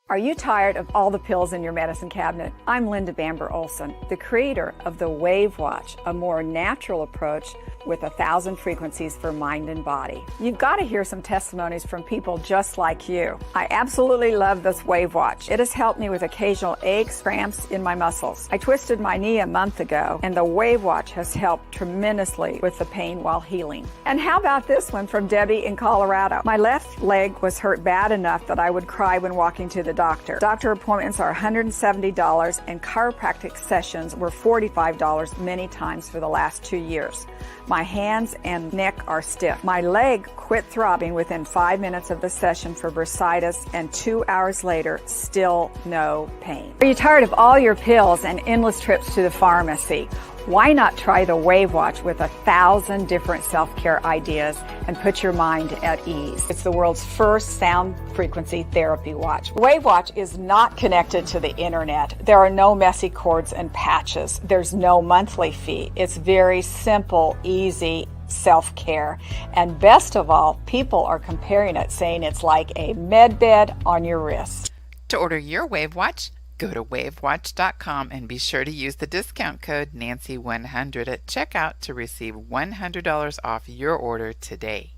Are you tired of all the pills in your medicine cabinet? I'm Linda Bamber Olson, the creator of the Wave Watch, a more natural approach with 1,000 frequencies for mind and body. You've got to hear some testimonies from people just like you. I absolutely love this Wave Watch. It has helped me with occasional aches, cramps in my muscles. I twisted my knee a month ago, and the Wave Watch has helped tremendously with the pain while healing. And how about this one from Debbie in Colorado? My left leg was hurt bad enough that I would cry when walking to the doctor. Doctor appointments are $170, and chiropractic sessions were $45 many times for the last 2 years. My hands and neck are stiff. My leg quit throbbing within 5 minutes of the session for bursitis, and 2 hours later, still no pain. Are you tired of all your pills and endless trips to the pharmacy? Why not try the Wave Watch with 1,000 different self-care ideas and put your mind at ease? It's the world's first sound frequency therapy watch. Wave Watch is not connected to the internet. There are no messy cords and patches. There's no monthly fee. It's very simple, easy, self-care. And best of all, people are comparing it, saying it's like a med bed on your wrist. To order your Wave Watch, go to wavewatch.com and be sure to use the discount code Nancy100 at checkout to receive $100 off your order today.